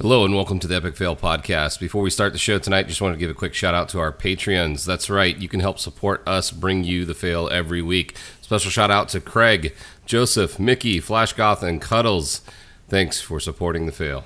Hello and welcome to the Epic Fail Podcast. Before we start the show tonight, just want to give a quick shout out to our Patreons. That's right, you can help support us bring you the fail every week. Special shout out to Craig, Joseph, Mickey, Flashgoth, and Cuddles. Thanks for supporting the fail.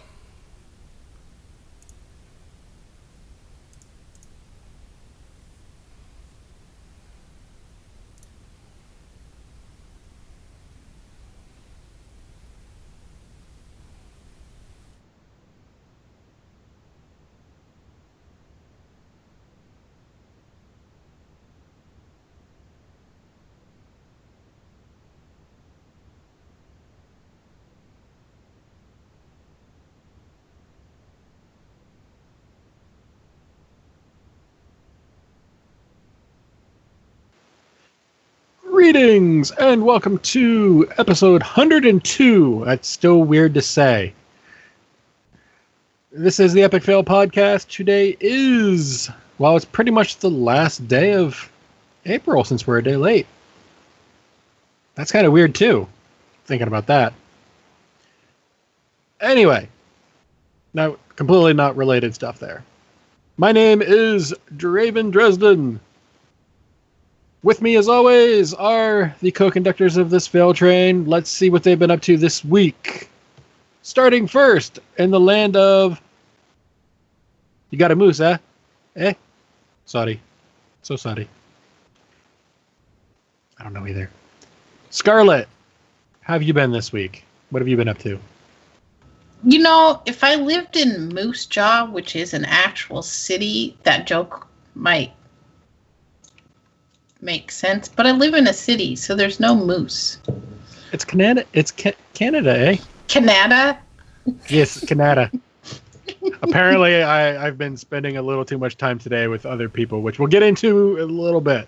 Greetings and welcome to episode 102. That's still weird to say. This is the Epic Fail Podcast. Today is, well, it's pretty much the last day of April since we're a day late. That's kind of weird too, thinking about that. Anyway, now completely not related stuff there. My name is Draven Dresden. With me, as always, are the co-conductors of this fail train. Let's see what they've been up to this week. Starting first, in the land of... You got a moose, eh? Eh? Sorry. So sorry. I don't know either. Scarlet, how have you been this week? What have you been up to? You know, if I lived in Moose Jaw, which is an actual city, that joke might make sense. But I live in a city, so there's no moose. It's Canada. It's Canada, eh? Canada? Yes, Canada. Apparently, I've been spending a little too much time today with other people, which we'll get into in a little bit.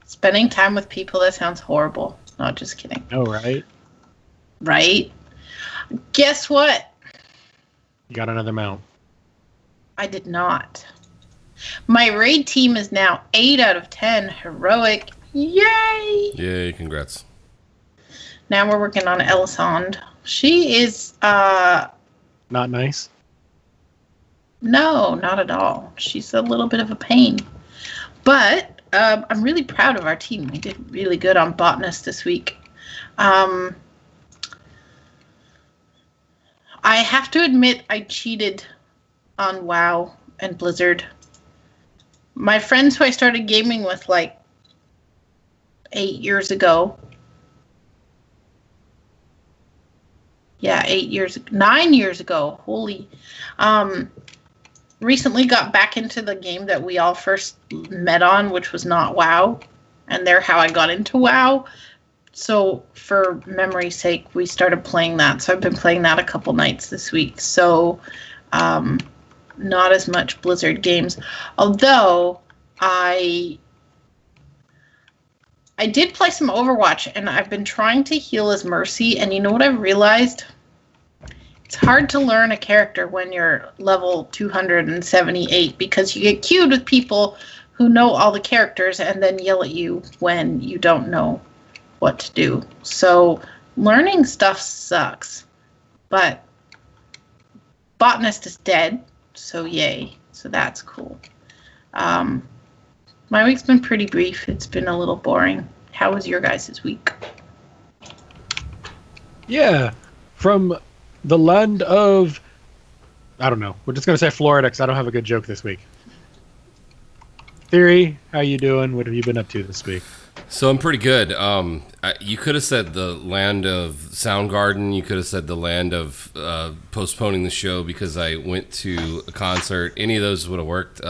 Spending time with people, that sounds horrible. No, just kidding. Oh, right? Right? Guess what? You got another mount. I did not. My raid team is now 8 out of 10. Heroic. Yay! Yay, congrats. Now we're working on Elisande. She is, Not nice? no, not at all. She's a little bit of a pain. But I'm really proud of our team. We did really good on Botanist this week. I have to admit I cheated on WoW and Blizzard. My friends who I started gaming with like 8 years ago. Yeah, 9 years ago. Holy. Recently got back into the game that we all first met on, which was not WoW. And they're how I got into WoW. So for memory's sake, we started playing that. So I've been playing that a couple nights this week. So not as much Blizzard games. Although I did play some Overwatch, and I've been trying to heal as Mercy. And you know what I've realized? It's hard to learn a character when you're level 278 because you get queued with people who know all the characters and then yell at you when you don't know what to do. So learning stuff sucks. But Botanist is dead, so yay. So that's cool. My week's been pretty brief. It's been a little boring. How was your guys' week? Yeah, from the land of... I don't know. We're just going to say Florida because I don't have a good joke this week. Theory, how you doing? What have you been up to this week? So I'm pretty good. You could have said the land of Soundgarden. You could have said the land of postponing the show because I went to a concert. Any of those would have worked.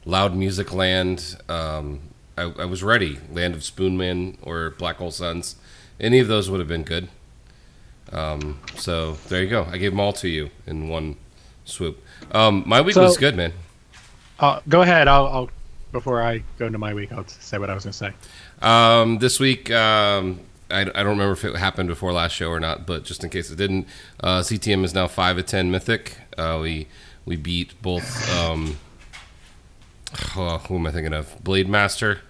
Loud Music Land. I was ready. Land of Spoonman or Black Hole Suns. Any of those would have been good. So there you go. I gave them all to you in one swoop. My week was good, man. Go ahead. I'll before I go into my week, I'll say what I was going to say. This week, I don't remember if it happened before last show or not, but just in case it didn't, CTM is now 5 of 10 Mythic. We beat both. Who am I thinking of? Blade Master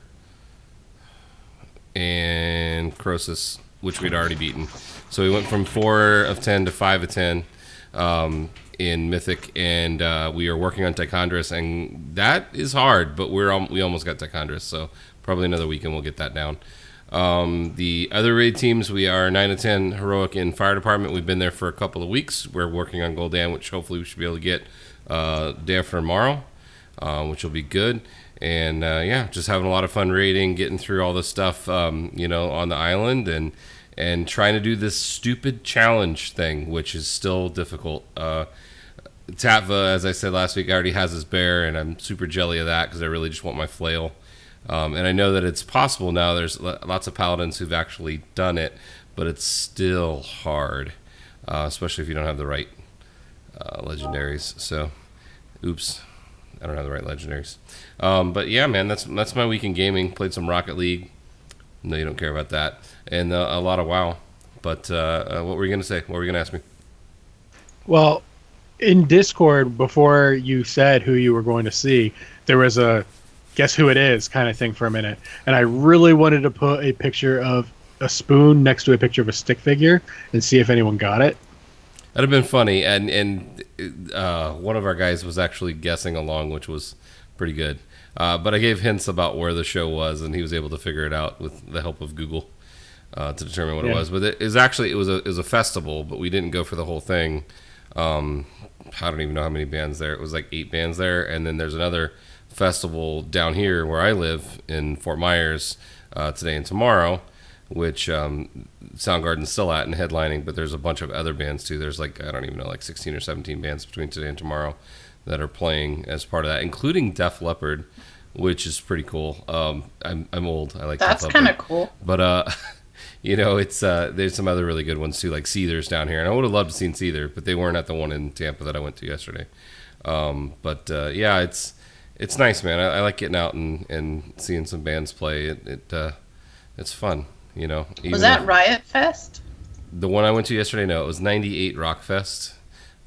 and Croesus which we'd already beaten. So we went from 4 of 10 to 5 of 10 in Mythic, and we are working on Tichondrus, and that is hard, but we almost got Tichondrus, so probably another week and we'll get that down. The other raid teams, we are 9 of 10 heroic in fire department. We've been there for a couple of weeks. We're working on Gul'dan, which hopefully we should be able to get day after tomorrow, which will be good. And yeah, just having a lot of fun raiding, getting through all this stuff, on the island, and trying to do this stupid challenge thing, which is still difficult. Tatva, as I said last week, already has his bear, and I'm super jelly of that because I really just want my flail. And I know that it's possible now. There's lots of paladins who've actually done it, but it's still hard, especially if you don't have the right legendaries. So, oops, I don't have the right legendaries. But yeah, man, that's my week in gaming. Played some Rocket League. No, you don't care about that. And a lot of WoW. But what were you going to say? What were you going to ask me? Well, in Discord, before you said who you were going to see, there was a guess who it is kind of thing for a minute. And I really wanted to put a picture of a spoon next to a picture of a stick figure and see if anyone got it. That'd have been funny. And one of our guys was actually guessing along, which was pretty good. But I gave hints about where the show was, and he was able to figure it out with the help of Google to determine what it was. But it was a festival, but we didn't go for the whole thing. I don't even know how many bands there. It was like 8 bands there, and then there's another festival down here where I live in Fort Myers today and tomorrow, which Soundgarden's still at and headlining, but there's a bunch of other bands too. There's like, I don't even know, like 16 or 17 bands between today and tomorrow that are playing as part of that, including Def Leppard, which is pretty cool. I'm old. I like that's kind of cool. But it's there's some other really good ones too, like Seether's down here, and I would have loved to seen Seether, but they weren't at the one in Tampa that I went to yesterday. Yeah, it's nice, man. I like getting out and seeing some bands play. It's fun, Was that Riot Fest? The one I went to yesterday, no, it was 98 Rock Fest,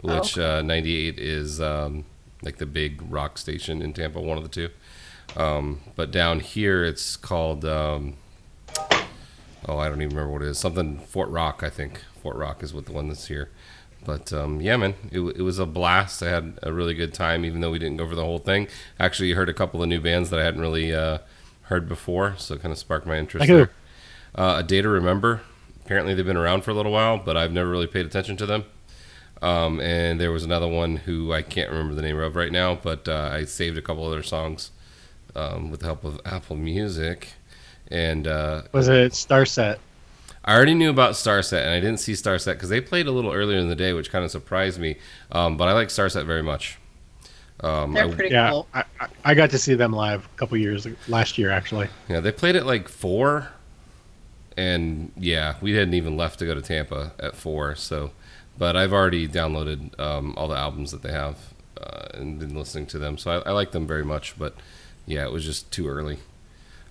which 98 is like the big rock station in Tampa, one of the two. But down here, it's called, I don't even remember what it is. Something Fort Rock, I think. Fort Rock is what the one that's here. But yeah, man, it was a blast. I had a really good time, even though we didn't go for the whole thing. Actually, heard a couple of new bands that I hadn't really heard before, so it kind of sparked my interest there. A Day to Remember. Apparently, they've been around for a little while, but I've never really paid attention to them. And there was another one who I can't remember the name of right now, but I saved a couple other songs with the help of Apple Music. And was it Starset? I already knew about Starset, and I didn't see Starset because they played a little earlier in the day, which kind of surprised me. But I like Starset very much. They're pretty cool. I got to see them live a couple years last year, actually. Yeah, they played at like 4, and yeah, we hadn't even left to go to Tampa at 4. So, but I've already downloaded all the albums that they have and been listening to them. So I like them very much. But yeah, it was just too early.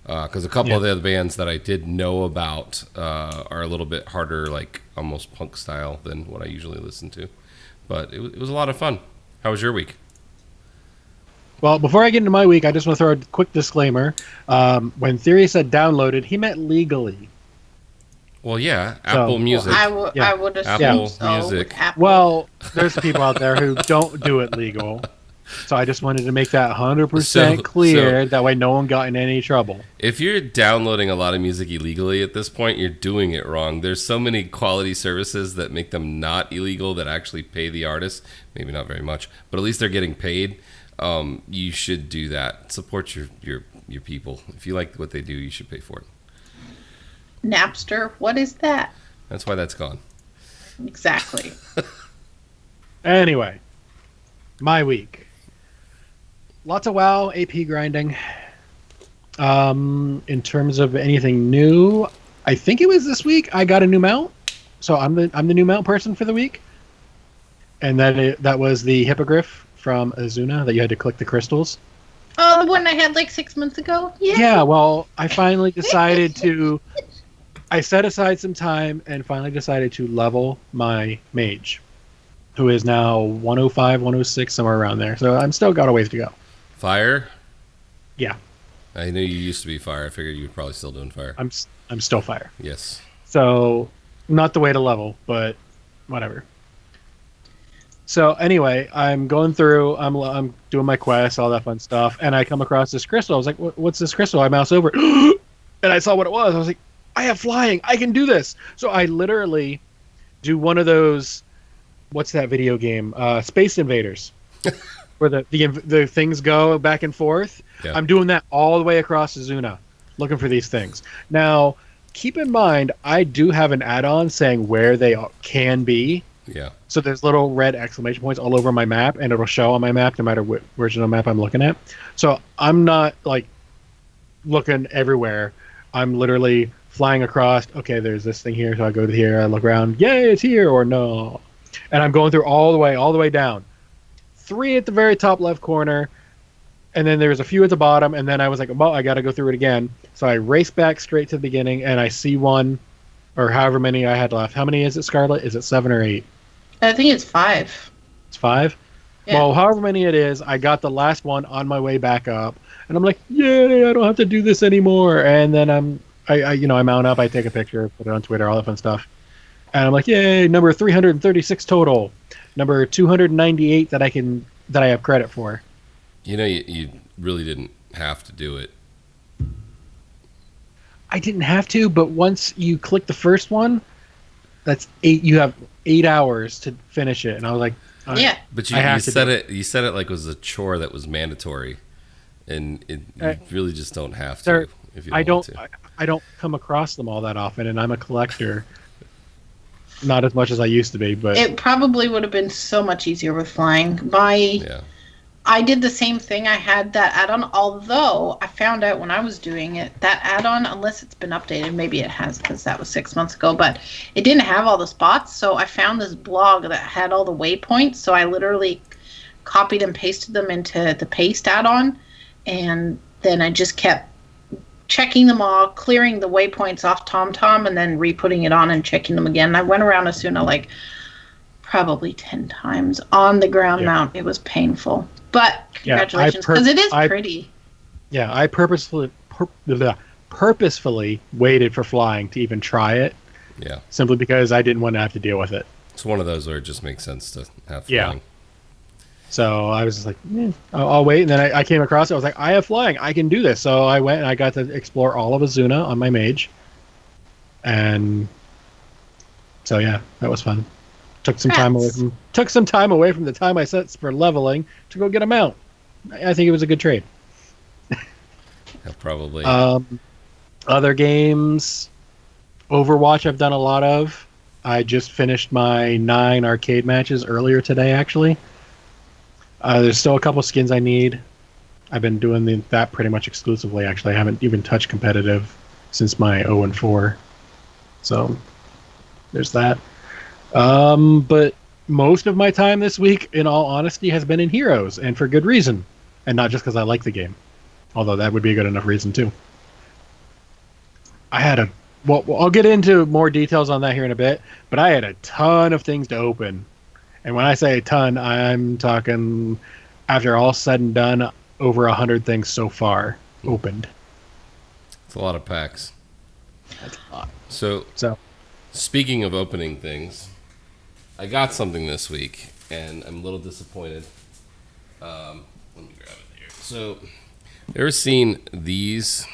Because a couple of the other bands that I did know about are a little bit harder, like almost punk style than what I usually listen to. But it was a lot of fun. How was your week? Well, before I get into my week, I just want to throw a quick disclaimer. When Theory said downloaded, he meant legally. Well, yeah, Apple Music. I would assume Apple so. Music. Apple. Well, there's people out there who don't do it legal. So I just wanted to make that 100% clear. That way no one got in any trouble. If you're downloading a lot of music illegally at this point, you're doing it wrong. There's so many quality services that make them not illegal that actually pay the artist. Maybe not very much, but at least they're getting paid. You should do that. Support your people. If you like what they do, you should pay for it. Napster, what is that? That's why that's gone. Exactly. Anyway, my week. Lots of WoW, AP grinding. In terms of anything new, I think it was this week I got a new mount. So I'm the new mount person for the week. And that was the Hippogriff from Azuna that you had to collect the crystals. Oh, the one I had like 6 months ago? Yeah, well, I finally decided to... I set aside some time and finally decided to level my mage, who is now 105, 106, somewhere around there. So I'm still got a ways to go. Fire? Yeah. I knew you used to be fire. I figured you were probably still doing fire. I'm still fire. Yes. So, not the way to level, but whatever. So anyway, I'm going through. I'm doing my quest, all that fun stuff, and I come across this crystal. I was like, "What's this crystal?" I mouse over, and I saw what it was. I was like, "I have flying. I can do this." So I literally do one of those. What's that video game? Space Invaders, where the things go back and forth. Yeah. I'm doing that all the way across Azuna, looking for these things. Now, keep in mind, I do have an add-on saying where they can be. Yeah. So there's little red exclamation points all over my map, and it'll show on my map no matter what version of the map I'm looking at. So I'm not like looking everywhere. I'm literally flying across. Okay, there's this thing here, so I go to here. I look around. Yay, it's here or no, and I'm going through all the way down. 3 at the very top left corner, and then there's a few at the bottom. And then I was like, well, I got to go through it again. So I race back straight to the beginning, and I see one, or however many I had left. How many is it, Scarlet? Is it 7 or 8? I think it's 5. It's 5? Yeah. Well, however many it is, I got the last one on my way back up, and I'm like, yay, I don't have to do this anymore. And then I mount up, I take a picture, put it on Twitter, all that fun stuff. And I'm like, yay, number 336 total. Number 298 that I have credit for. You know, you really didn't have to do it. I didn't have to, but once you click the first one, that's 8. You have 8 hours to finish it, and I was like, Yeah. But I you have to said do it. You said it like it was a chore that was mandatory, and you really just don't have to. Sir, If you I want don't. to. I don't come across them all that often, and I'm a collector. Not as much as I used to be, but It probably would have been so much easier with flying. Yeah. I did the same thing. I had that add-on, although I found out when I was doing it, that add-on, unless it's been updated, maybe it has because that was 6 months ago, but it didn't have all the spots. So I found this blog that had all the waypoints. So I literally copied and pasted them into the paste add-on, and then I just kept checking them all, clearing the waypoints off TomTom, and then re-putting it on and checking them again. I went around Asuna like probably 10 times on the ground mount. It was painful. But congratulations, because it is pretty. Yeah, I purposefully waited for flying to even try it. Yeah. Simply because I didn't want to have to deal with it. It's one of those where it just makes sense to have Yeah. flying. So I was just like, I'll wait. And then I came across it. I was like, I have flying. I can do this. So I went and I got to explore all of Azuna on my mage. And so, yeah, that was fun. Took some time away from the time I set for leveling to go get a mount. I think it was a good trade. Yeah, probably. Other games, Overwatch I've done a lot of. I just finished my 9 arcade matches earlier today, actually. There's still a couple skins I need. I've been doing that pretty much exclusively, actually. I haven't even touched competitive since my 0-4. So, there's that. But most of my time this week, in all honesty, has been in Heroes, and for good reason. And not just because I like the game. Although that would be a good enough reason, too. Well, I'll get into more details on that here in a bit, but I had a ton of things to open. And when I say a ton, I'm talking, after all said and done, over 100 things so far opened. It's a lot of packs. That's a lot. So, speaking of opening things, I got something this week, and I'm a little disappointed. Let me grab it here. So, ever seen these?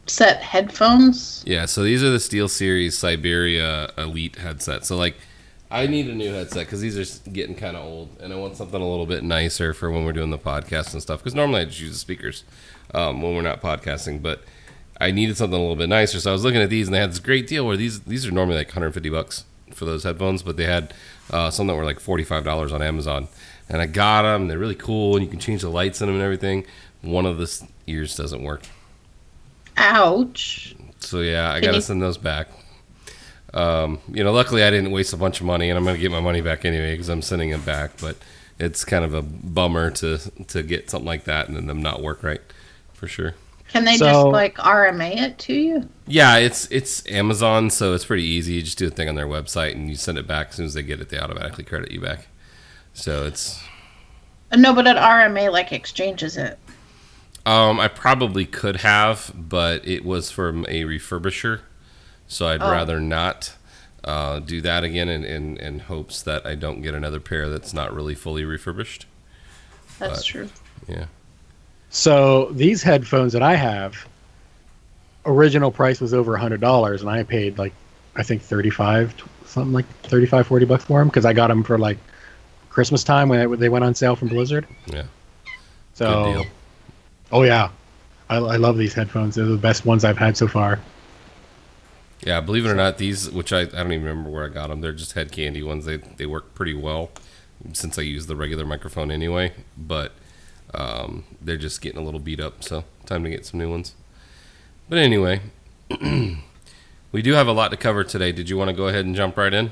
Set headphones? Yeah, so these are the SteelSeries Siberia Elite headsets. So, like, I need a new headset because these are getting kind of old, and I want something a little bit nicer for when we're doing the podcast and stuff. Because normally I just use the speakers when we're not podcasting, but I needed something a little bit nicer. So I was looking at these, and they had this great deal where these are normally like $150 for those headphones, but they had some that were like $45 on Amazon. And I got them. They're really cool, and you can change the lights in them and everything. One of the ears doesn't work. Ouch. So yeah, I got to send those back. Luckily I didn't waste a bunch of money, and I'm going to get my money back anyway because I'm sending it back. But it's kind of a bummer to get something like that and then them not work right, for sure. Can they just like RMA it to you? Yeah, it's Amazon, so it's pretty easy. You just do a thing on their website and you send it back. As soon as they get it, they automatically credit you back. So it's No, but at RMA like exchanges it. I probably could have, but it was from a refurbisher, so I'd rather not do that again in hopes that I don't get another pair that's not really fully refurbished. That's true. Yeah. So these headphones that I have, original price was over $100, and I paid like, I think 35, something like 35, 40 bucks for them because I got them for like Christmas time when they went on sale from Blizzard. Yeah. So, Good deal. oh yeah, I love these headphones. They're the best ones I've had so far. Yeah, believe it or not, these, which I don't even remember where I got them. They're just head candy ones. They work pretty well since I use the regular microphone anyway. But they're just getting a little beat up, so time to get some new ones. But anyway, we do have a lot to cover today. Did you want to go ahead and jump right in?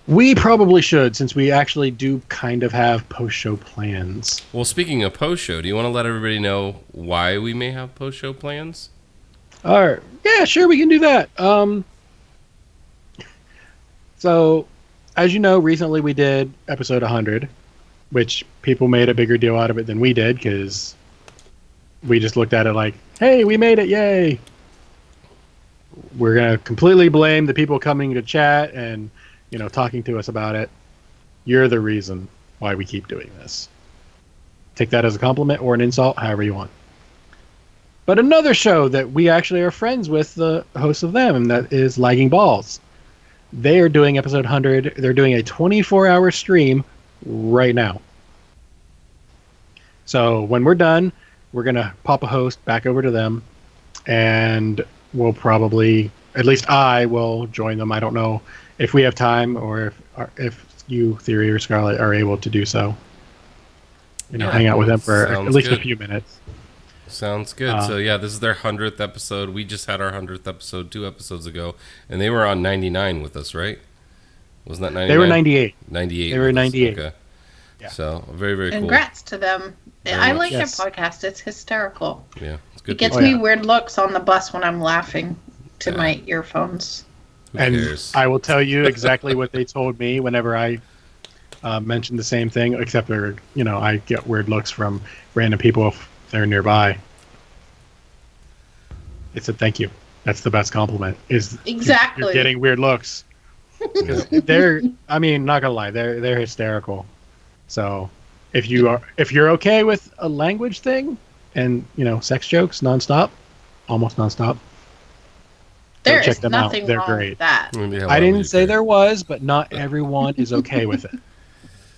We probably should, since we actually do kind of have post-show plans. Well, speaking of post-show, do you want to let everybody know why we may have post-show plans? All right. Yeah, sure, we can do that. So, as you know, recently we did episode 100, which people made a bigger deal out of it than we did because we just looked at it like, hey, we made it, yay. We're going to completely blame the people coming to chat and, talking to us about it. You're the reason why we keep doing this. Take that as a compliment or an insult, however you want. But another show that we actually are friends with the hosts of them, and that is Lagging Balls. They are doing episode 100. They're doing a 24-hour stream right now. So when we're done, we're going to pop a host back over to them, and we'll probably, at least I will join them. I don't know if we have time or if you, Theory, or Scarlet are able to do so. Hang out with them for at least a few minutes. Sounds good. So yeah, this is their 100th episode. We just had our 100th episode 2 episodes ago, and they were on 99 with us, right? Wasn't that 99? They were 98. 98. They were 98. Okay. Yeah. So very, very cool. Congrats to them. I like Yes. their podcast. It's hysterical. Yeah, it's good. It gets people. me weird looks on the bus when I'm laughing to my earphones. Who And cares? I will tell you exactly what they told me whenever I mentioned the same thing, except I get weird looks from random people if they're nearby. It's a thank you. That's the best compliment. Is Exactly. you're getting weird looks. Because not gonna lie, they're hysterical. So if you're okay with a language thing and sex jokes nonstop, almost nonstop. There check is them out. nothing They're wrong great. with that. Yeah, I didn't say there was, but not everyone is okay with it.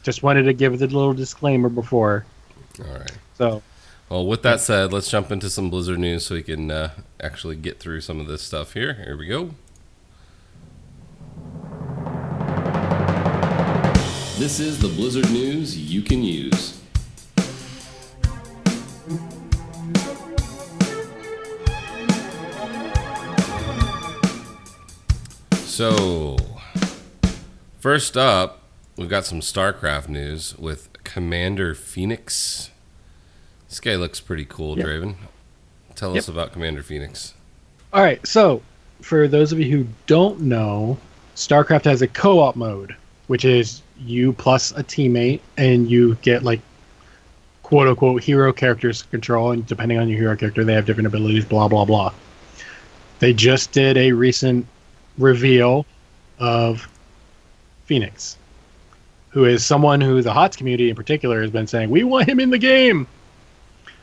Just wanted to give the little disclaimer before. All right. So, Well, with that said, let's jump into some Blizzard news so we can actually get through some of this stuff here. Here we go. This is the Blizzard news you can use. So, first up, we've got some StarCraft news with Commander Phoenix. This guy looks pretty cool, Yep. Draven. Tell us about Commander Phoenix. all right. So, for those of you who don't know, StarCraft has a co-op mode, which is you plus a teammate, and you get like quote unquote hero characters to control, and depending on your hero character, they have different abilities. Blah blah blah. They just did a recent reveal of Phoenix, who is someone who the HOTS community in particular has been saying, we want him in the game.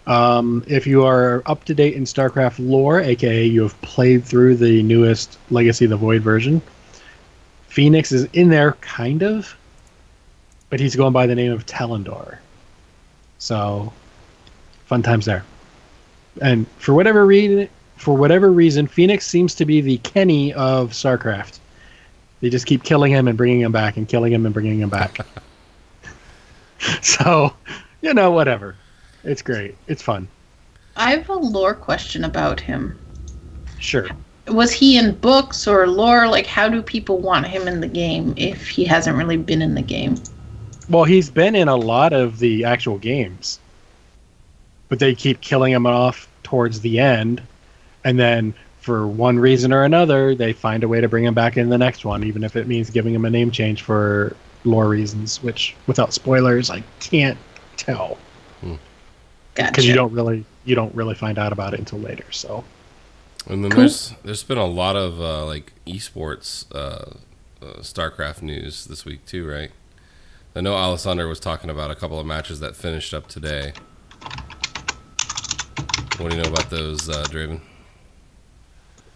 If you are up to date in StarCraft lore, aka you have played through the newest Legacy of the Void version, Phoenix is in there, kind of, but he's going by the name of Talendor. So, fun times there. And for whatever reason, Phoenix seems to be the Kenny of StarCraft. They just keep killing him and bringing him back, and killing him and bringing him back. So, whatever. It's great. It's fun. I have a lore question about him. Sure. Was he in books or lore? Like, how do people want him in the game if he hasn't really been in the game? Well, he's been in a lot of the actual games, but they keep killing him off towards the end, and then for one reason or another, they find a way to bring him back in the next one, even if it means giving him a name change for lore reasons, which, without spoilers, I can't tell. Gotcha. because you don't really find out about it until later. So And then Cool. there's been a lot of like esports StarCraft news this week too, right? I know Alessandro was talking about a couple of matches that finished up today. What do you know about those, Draven?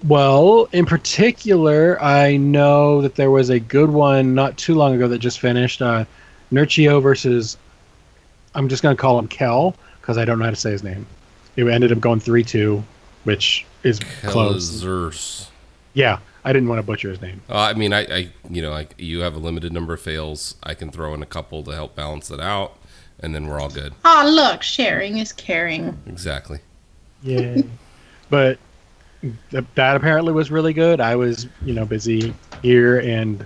well, in particular, I know that there was a good one not too long ago that just finished. Nurchio versus, I'm just going to call him Kel because I don't know how to say his name. It ended up going 3-2, which is close. Kelazers. Yeah, I didn't want to butcher his name. I mean, I you have a limited number of fails. I can throw in a couple to help balance it out, and then we're all good. Oh, look, sharing is caring. Exactly. Yeah, but that apparently was really good. I was, busy here and,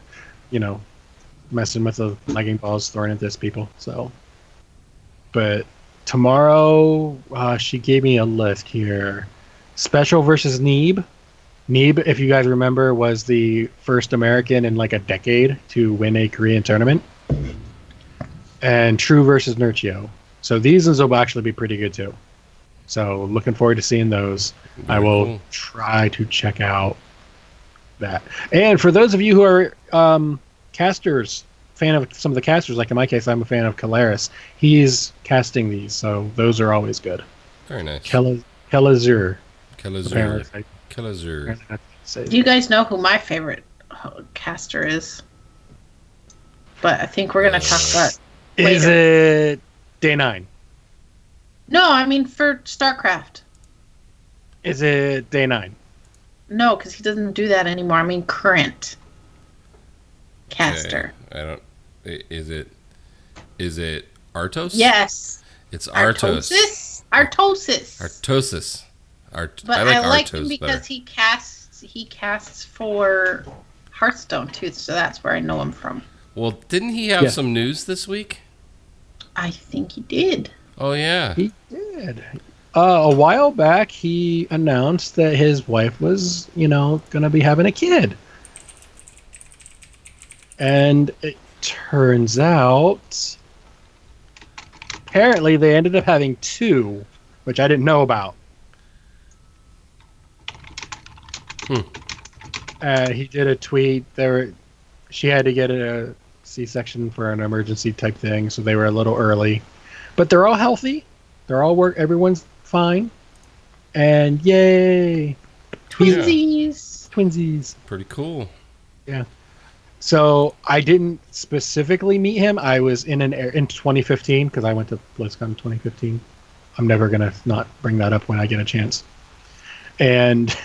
messing with the legging balls, throwing at this people. So, but tomorrow, she gave me a list here. Special versus Neeb. Neeb, if you guys remember, was the first American in like a decade to win a Korean tournament. And True versus Nurchio. So these ones will actually be pretty good too. So looking forward to seeing those. I Very will cool. try to check out that. And for those of you who are casters, fan of some of the casters, like in my case, I'm a fan of Calaris. He's casting these, so those are always good. Very nice. Kelazur. Kelazur. Apparently, Kelazur. that's how you say it. Do you guys know who my favorite caster is? But I think we're going to talk about Is later. it Day 9? No, I mean for StarCraft. Is it Day 9? No, because he doesn't do that anymore. I mean current caster. Okay. I don't. Is it Artos? Yes. It's Artos. Artosis. Artosis. But I like Artos him because better. he casts for Hearthstone too, so that's where I know him from. Well, didn't he have Yeah. some news this week? I think he did. Oh yeah. He did. A while back, he announced that his wife was, going to be having a kid. And it turns out, apparently, they ended up having 2, which I didn't know about. He did a tweet. She had to get a C-section for an emergency type thing, so they were a little early. But they're all healthy. They're all everyone's fine. And yay! Twinsies. Twinsies. Pretty cool. So I didn't specifically meet him. I was in 2015 because I went to BlizzCon 2015. I'm never gonna not bring that up when I get a chance. And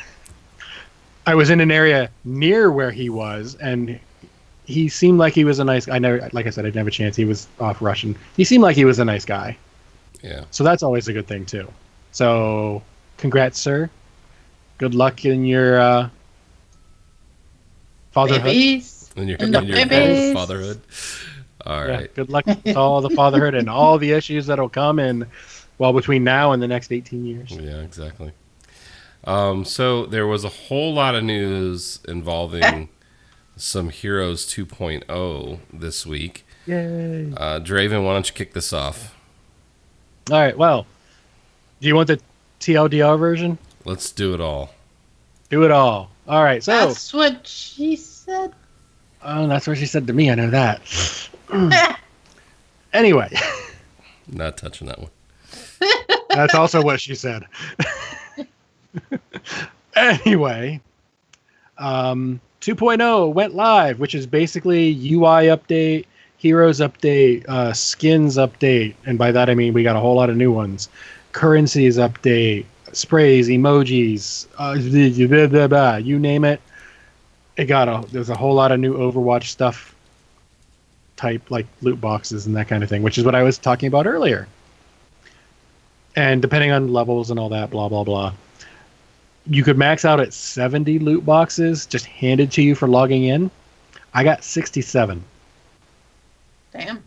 I was in an area near where he was, and he seemed like he was a nice. Like I said, I didn't have a chance. He was off Russian. He seemed like he was a nice guy. Yeah. So that's always a good thing too. So congrats, sir. Good luck in your fatherhood. Babies. In your, And the in your babies. fatherhood. All Yeah, right. good luck with all the fatherhood and all the issues that'll come in, between now and the next 18 years. Yeah, exactly. So there was a whole lot of news involving some Heroes 2.0 this week. Yay! Draven, why don't you kick this off? All right. Well, do you want the TLDR version? Let's do it all. Do it all. All right. So That's what she said. that's what she said to me. I know that. Anyway, Not touching that one. that's also what she said. Anyway, 2.0 went live, which is basically UI update, heroes update, skins update, and by that I mean we got a whole lot of new ones. Currencies update, sprays, emojis, blah, blah, blah, you name it. There's a whole lot of new Overwatch stuff, type like loot boxes and that kind of thing, which is what I was talking about earlier. And depending on levels and all that, blah blah blah. You could max out at 70 loot boxes just handed to you for logging in. I got 67. Damn.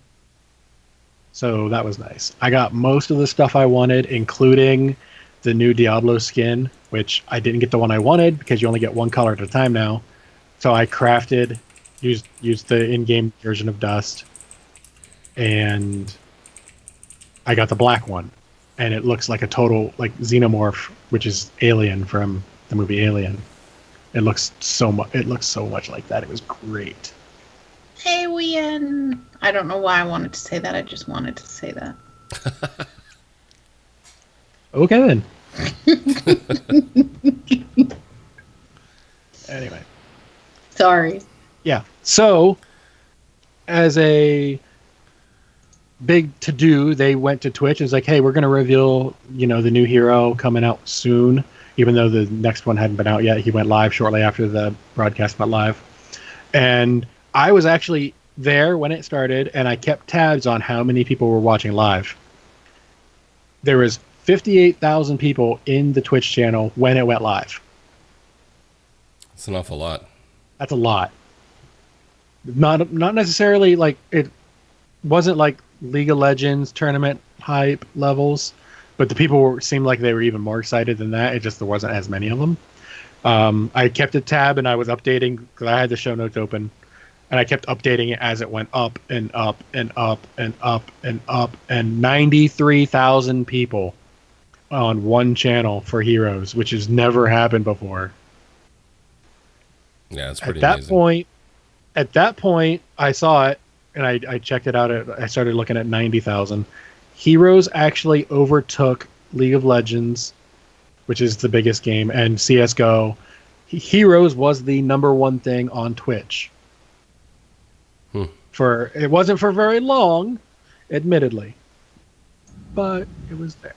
So that was nice. I got most of the stuff I wanted, including the new Diablo skin, which I didn't get the one I wanted because you only get one color at a time now. So I crafted, used the in-game version of Dust, and I got the black one. and it looks like a total like xenomorph, which is Alien from the movie Alien. It looks so much. It looks so much like that. It was great. Alien. I don't know why I wanted to say that. I just wanted to say that. Okay then. Anyway. Sorry. Yeah. So, as a big to do, they went to Twitch and was like, "Hey, we're going to reveal, the new hero coming out soon." Even though the next one hadn't been out yet, he went live shortly after the broadcast went live. And I was actually there when it started, and I kept tabs on how many people were watching live. There was 58,000 people in the Twitch channel when it went live. That's an awful lot. That's a lot. Not necessarily like it wasn't like League of Legends tournament hype levels, but the people seemed like they were even more excited than that. It just there wasn't as many of them. I kept a tab and I was updating because I had the show notes open, and I kept updating it as it went up and up and up and up and up, and 93,000 people on one channel for Heroes, which has never happened before. Yeah, it's pretty At amazing. At that point, I saw it and I checked it out. I started looking at 90,000. Heroes actually overtook League of Legends, which is the biggest game, and CSGO. Heroes was the number one thing on Twitch. It wasn't for very long, admittedly, but it was there.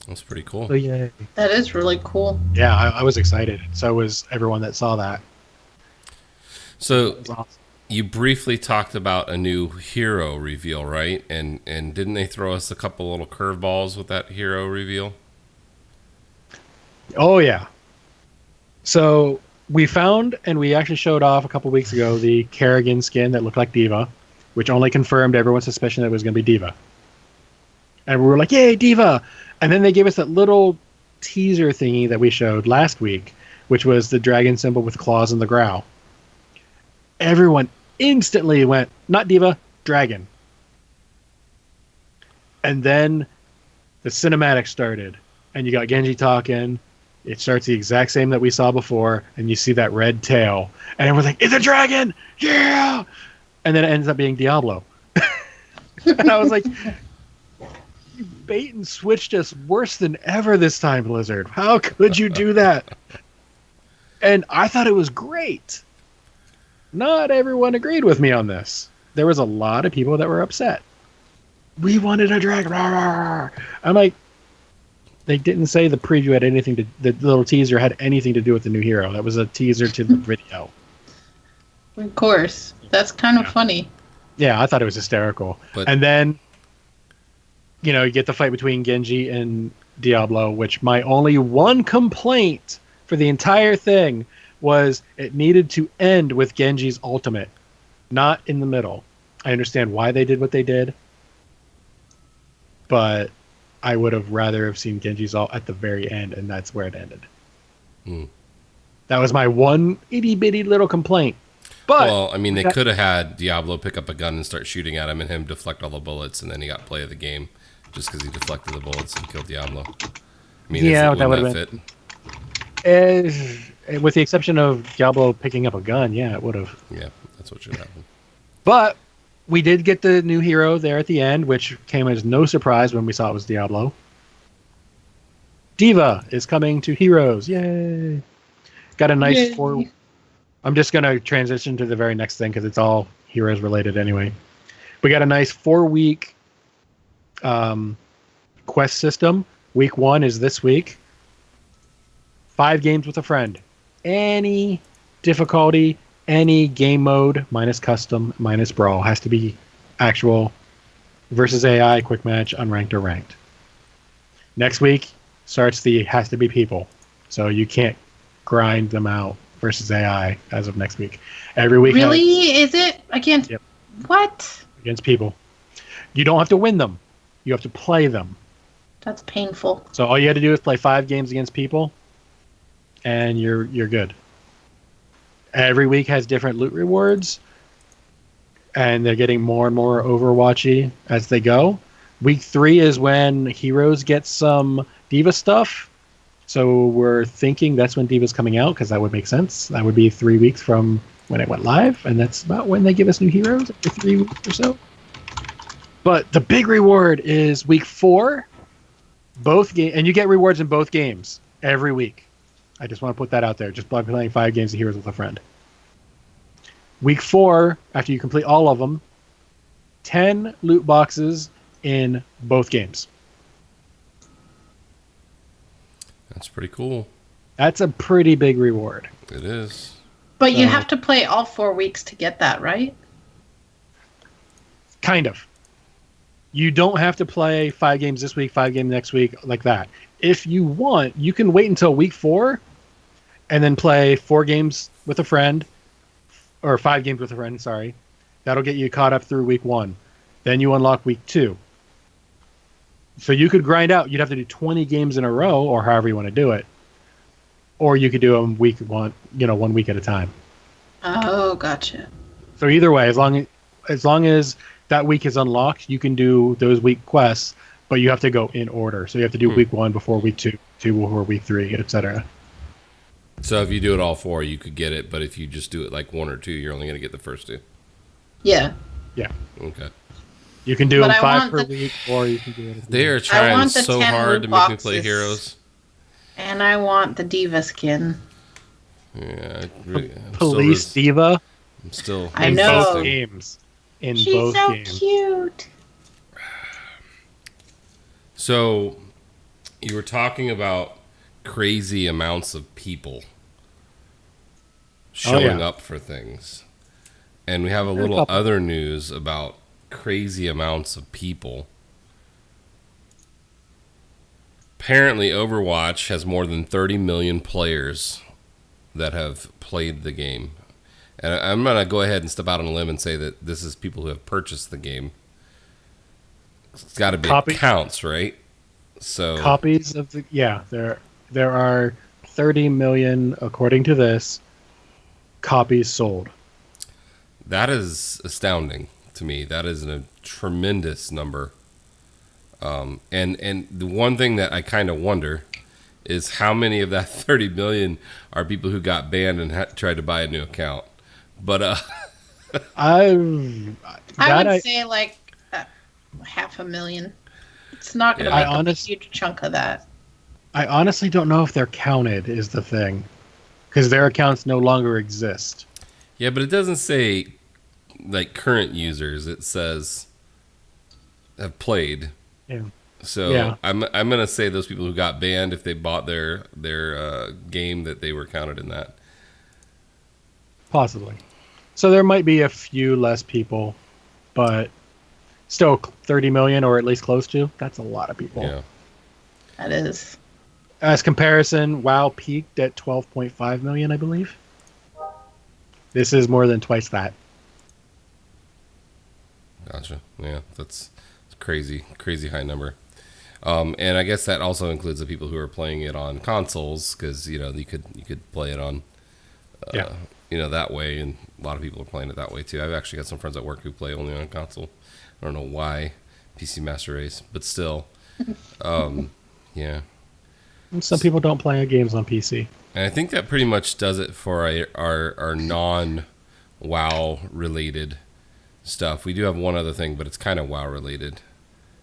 That's pretty cool. So yay. That is really cool. Yeah, I was excited. So was everyone that saw that. So It was awesome. you briefly talked about a new hero reveal, right? And didn't they throw us a couple little curveballs with that hero reveal? Oh yeah. So we found, and we actually showed off a couple weeks ago, the Kerrigan skin that looked like Diva, which only confirmed everyone's suspicion that it was going to be Diva. And we were like, yay, Diva! And then they gave us that little teaser thingy that we showed last week, which was the dragon symbol with claws and the growl. Everyone instantly went, not Diva, dragon. And then the cinematic started, and you got Genji talking. It starts the exact same that we saw before, and you see that red tail, and everyone's like, "It's a dragon! Yeah!" And then it ends up being Diablo. And I was like, "You bait and switched us worse than ever this time, Blizzard. How could you do that?" And I thought it was great. Not everyone agreed with me on this. There was a lot of people that were upset. We wanted a dragon. I'm like, they didn't say the preview had anything to, the little teaser had anything to do with the new hero. That was a teaser to the video. Of course. That's kind of funny. Yeah, I thought it was hysterical. And then, you get the fight between Genji and Diablo, which my only one complaint for the entire thing was it needed to end with Genji's ultimate, not in the middle. I understand why they did what they did, but I would have rather have seen Genji's ult at the very end, and that's where it ended. That was my one itty-bitty little complaint. But well, I mean, they could have had Diablo pick up a gun and start shooting at him and him deflect all the bullets, and then he got play of the game just because he deflected the bullets and killed Diablo. I mean, yeah, that would have been... with the exception of Diablo picking up a gun, yeah, it would have. Yeah, that's what should happen. But we did get the new hero there at the end, which came as no surprise when we saw it was Diablo. Diva is coming to Heroes. Yay! Got a nice I'm just going to transition to the very next thing because it's all Heroes related anyway. We got a nice 4-week quest system. Week 1 is this week. 5 games with a friend. Any difficulty, any game mode, minus custom, minus brawl, has to be actual versus AI, quick match, unranked or ranked. Next week starts the has to be people. So you can't grind them out versus AI as of next week. Every week. Really? Is it? I can't. Yep. What? Against people. You don't have to win them. You have to play them. That's painful. So all you had to do is play 5 games against people, and you're good. Every week has different loot rewards, and they're getting more and more Overwatchy as they go. Week 3 is when Heroes get some Diva stuff. So we're thinking that's when Diva's coming out, because that would make sense. That would be 3 weeks from when it went live, and that's about when they give us new heroes, every 3 weeks or so. But the big reward is week 4, and you get rewards in both games every week. I just want to put that out there, just by playing 5 games of Heroes with a friend. Week 4, after you complete all of them, 10 loot boxes in both games. That's pretty cool. That's a pretty big reward. It is. But you have to play all 4 weeks to get that, right? Kind of. You don't have to play 5 games this week, 5 games next week, like that. If you want, you can wait until week 4 and then play 4 games with a friend, or 5 games with a friend, sorry. That'll get you caught up through week 1. Then you unlock week 2. So you could grind out. You'd have to do 20 games in a row, or however you want to do it. Or you could do them week 1, 1 week at a time. Oh, gotcha. So either way, as long as that week is unlocked, you can do those week quests, but you have to go in order. So you have to do week 1 before week 2, 2 before week 3, etc. So if you do it all 4, you could get it, but if you just do it like 1 or 2, you're only going to get the first 2. Yeah. Yeah. Okay. You can do But them I 5 want per week, or you can do it. They are trying want the so 10 hard to loot make me play boxes. Heroes. And I want the Diva skin. Yeah, I'm Police still, Diva I'm still. I in know. both games. In She's both so games. cute. So, you were talking about crazy amounts of people showing up for things. And we have a little other news about crazy amounts of people. Apparently, Overwatch has more than 30 million players that have played the game. And I'm going to go ahead and step out on a limb and say that this is people who have purchased the game. It's got to be counts, right? So Copies of the there are 30 million, according to this, copies sold. that is astounding to me. That is a tremendous number. And the one thing that I kind of wonder is how many of that 30 million are people who got banned and tried to buy a new account. But I would say like 500,000. It's not going to make a huge chunk of that. I honestly don't know if they're counted, is the thing, because their accounts no longer exist. yeah, but it doesn't say like current users. It says have played. Yeah. So Yeah. I'm gonna say those people who got banned, if they bought their game, that they were counted in that. Possibly. So there might be a few less people, but still 30 million, or at least close to. That's a lot of people. Yeah. That is. As comparison, WoW peaked at 12.5 million, I believe. This is more than twice that. Gotcha. Yeah, that's crazy high number. And I guess that also includes the people who are playing it on consoles, because you could play it on that way, and a lot of people are playing it that way too. I've actually got some friends at work who play only on console. I don't know why, PC Master Race, but still, yeah. Some people don't play games on PC. And I think that pretty much does it for our non-WoW related stuff. We do have one other thing, but it's kind of WoW related.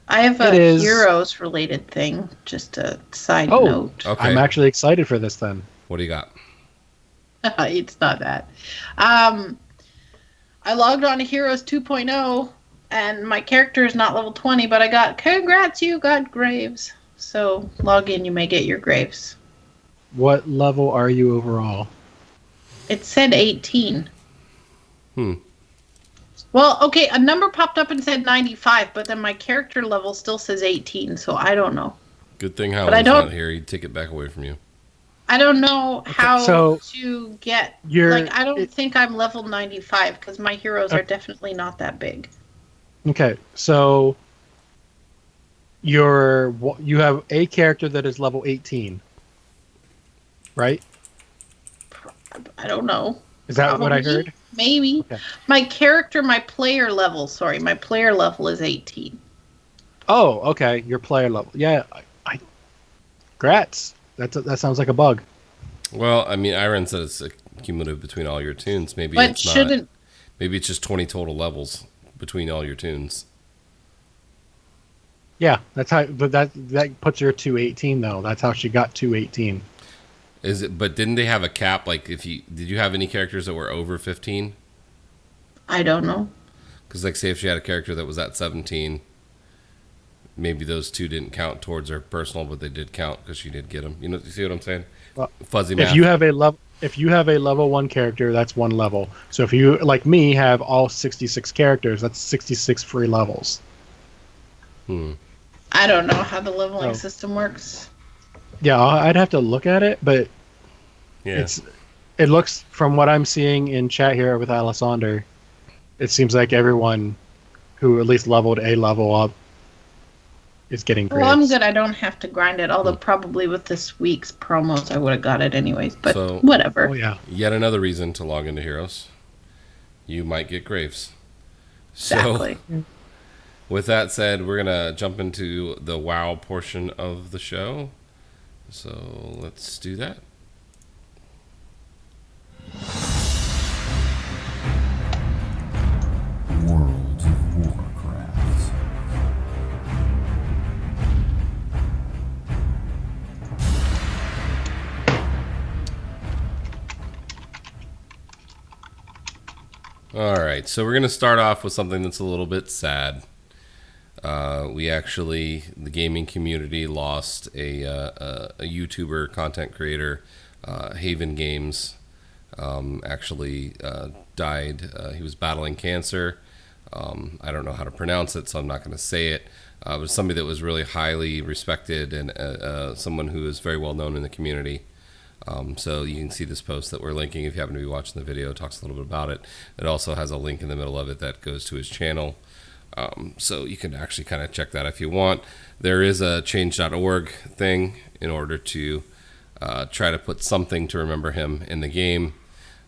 I have a Heroes related thing, just a side note. Okay. I'm actually excited for this then. What do you got? It's not that. I logged on to Heroes 2.0, and my character is not level 20, but I got, congrats, you got Graves. So log in, you may get your Graves. What level are you overall? It said 18. Well, okay, a number popped up and said 95, but then my character level still says 18, so I don't know. Good thing Howard's not here. He'd take it back away from you. I don't know how to get... I don't think I'm level 95, because my heroes are definitely not that big. Okay, so you have a character that is level 18, right? I don't know. Is that what I heard? Maybe. Okay. My player level is 18. Oh, okay. Your player level. Yeah. Grats. That sounds like a bug. Well, I mean, Iron said it's cumulative between all your tunes. Maybe But it's not. shouldn't Maybe it's just 20 total levels between all your tunes. Yeah, that's how. But that puts her to 18 though. That's how she got to 18. Is it? But didn't they have a cap? Like, did you have any characters that were over 15? I don't know. Because, like, say if she had a character that was at 17, maybe those two didn't count towards her personal, but they did count because she did get them. You see what I'm saying? Well, Fuzzy math. If you have a level 1 character, that's one level. So if you, like me, have all 66 characters, that's 66 free levels. I don't know how the leveling Oh. system works. Yeah, I'd have to look at it, but Yeah. it looks, from what I'm seeing in chat here with Alessander, it seems like everyone who at least leveled a level up is getting grades. Well, I'm good. I don't have to grind it. Although probably with this week's promos, I would have got it anyways. But So- whatever. Oh yeah. Yet another reason to log into Heroes. You might get Graves. Exactly. So, with that said, we're going to jump into the WoW portion of the show. So, let's do that. World of Warcraft. All right, so we're going to start off with something that's a little bit sad. The gaming community lost a YouTuber content creator, Haven Games. Died. He was battling cancer. I don't know how to pronounce it, so I'm not going to say it. It was somebody that was really highly respected and someone who is very well known in the community. So you can see this post that we're linking if you happen to be watching the video. It talks a little bit about it. It also has a link in the middle of it that goes to his channel. So you can actually kind of check that if you want. There is a change.org thing in order to try to put something to remember him in the game.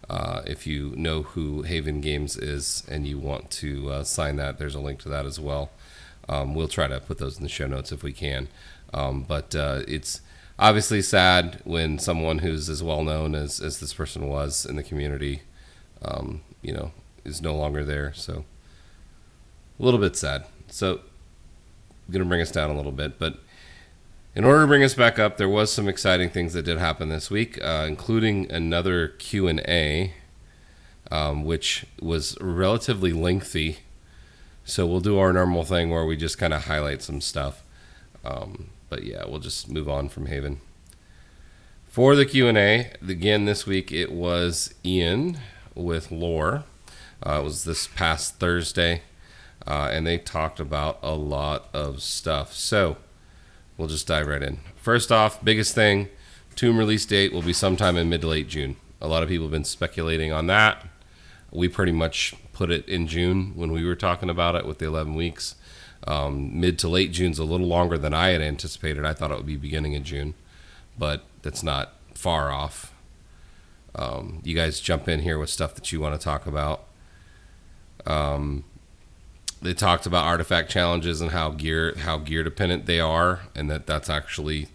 If you know who Haven Games is and you want to sign that, there's a link to that as well. We'll try to put those in the show notes if we can. But it's obviously sad when someone who's as well known as this person was in the community, is no longer there. So a little bit sad. So I'm going to bring us down a little bit. But in order to bring us back up, there was some exciting things that did happen this week, including another Q&A, which was relatively lengthy. So we'll do our normal thing where we just kind of highlight some stuff. But yeah, we'll just move on from Haven. For the Q&A, again this week it was Ian with Lore. It was this past Thursday, and they talked about a lot of stuff. So we'll just dive right in. First off, biggest thing, Tomb release date will be sometime in mid to late June. A lot of people have been speculating on that. We pretty much put it in June when we were talking about it with the 11 weeks. Mid to late June's a little longer than I had anticipated. I thought it would be beginning of June, but that's not far off. You guys jump in here with stuff that you want to talk about. They talked about artifact challenges and how gear dependent they are, and that's actually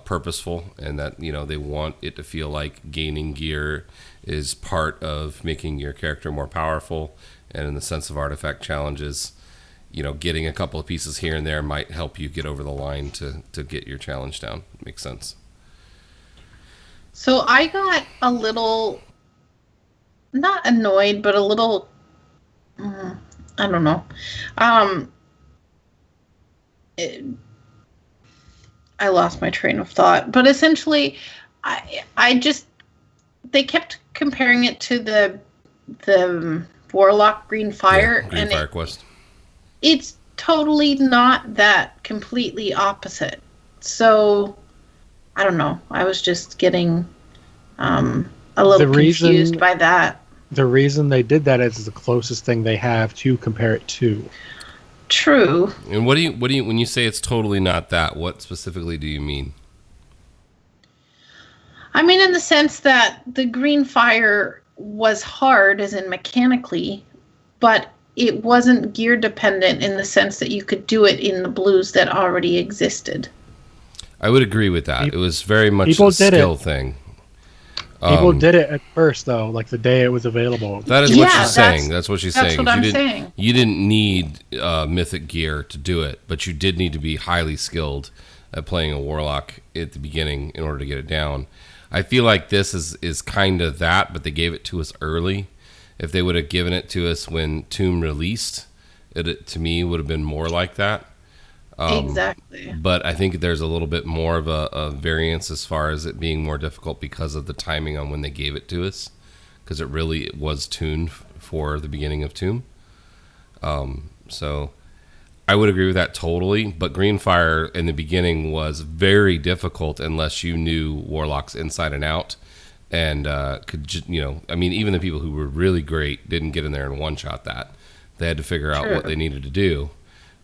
purposeful, and that they want it to feel like gaining gear is part of making your character more powerful. And in the sense of artifact challenges, getting a couple of pieces here and there might help you get over the line to get your challenge down. Makes sense. So I got a little, not annoyed, but a little, I don't know. I lost my train of thought, but essentially, they kept comparing it to the Warlock Green Fire, Green Fire Quest. It's totally not that, completely opposite. So, I don't know. I was just getting a little confused by that. The reason they did that is the closest thing they have to compare it to. True. And what do you when you say it's totally not that, what specifically do you mean? I mean, in the sense that the Green Fire was hard, as in mechanically, but it wasn't gear dependent in the sense that you could do it in the blues that already existed. I would agree with that. It was very much People a did skill it. thing. People did it at first, though, like the day it was available. That is Yeah, what she's saying. That's what she's that's saying. what I'm you didn't, saying. You didn't need mythic gear to do it, but you did need to be highly skilled at playing a warlock at the beginning in order to get it down. I feel like this is kind of that, but they gave it to us early. If they would have given it to us when Tomb released, it to me would have been more like that. Exactly. But I think there's a little bit more of a variance as far as it being more difficult because of the timing on when they gave it to us, because it really was tuned for the beginning of Tomb. So I would agree with that totally, but Greenfire in the beginning was very difficult unless you knew Warlocks inside and out and I mean, even the people who were really great didn't get in there and one-shot that. They had to figure out what they needed to do,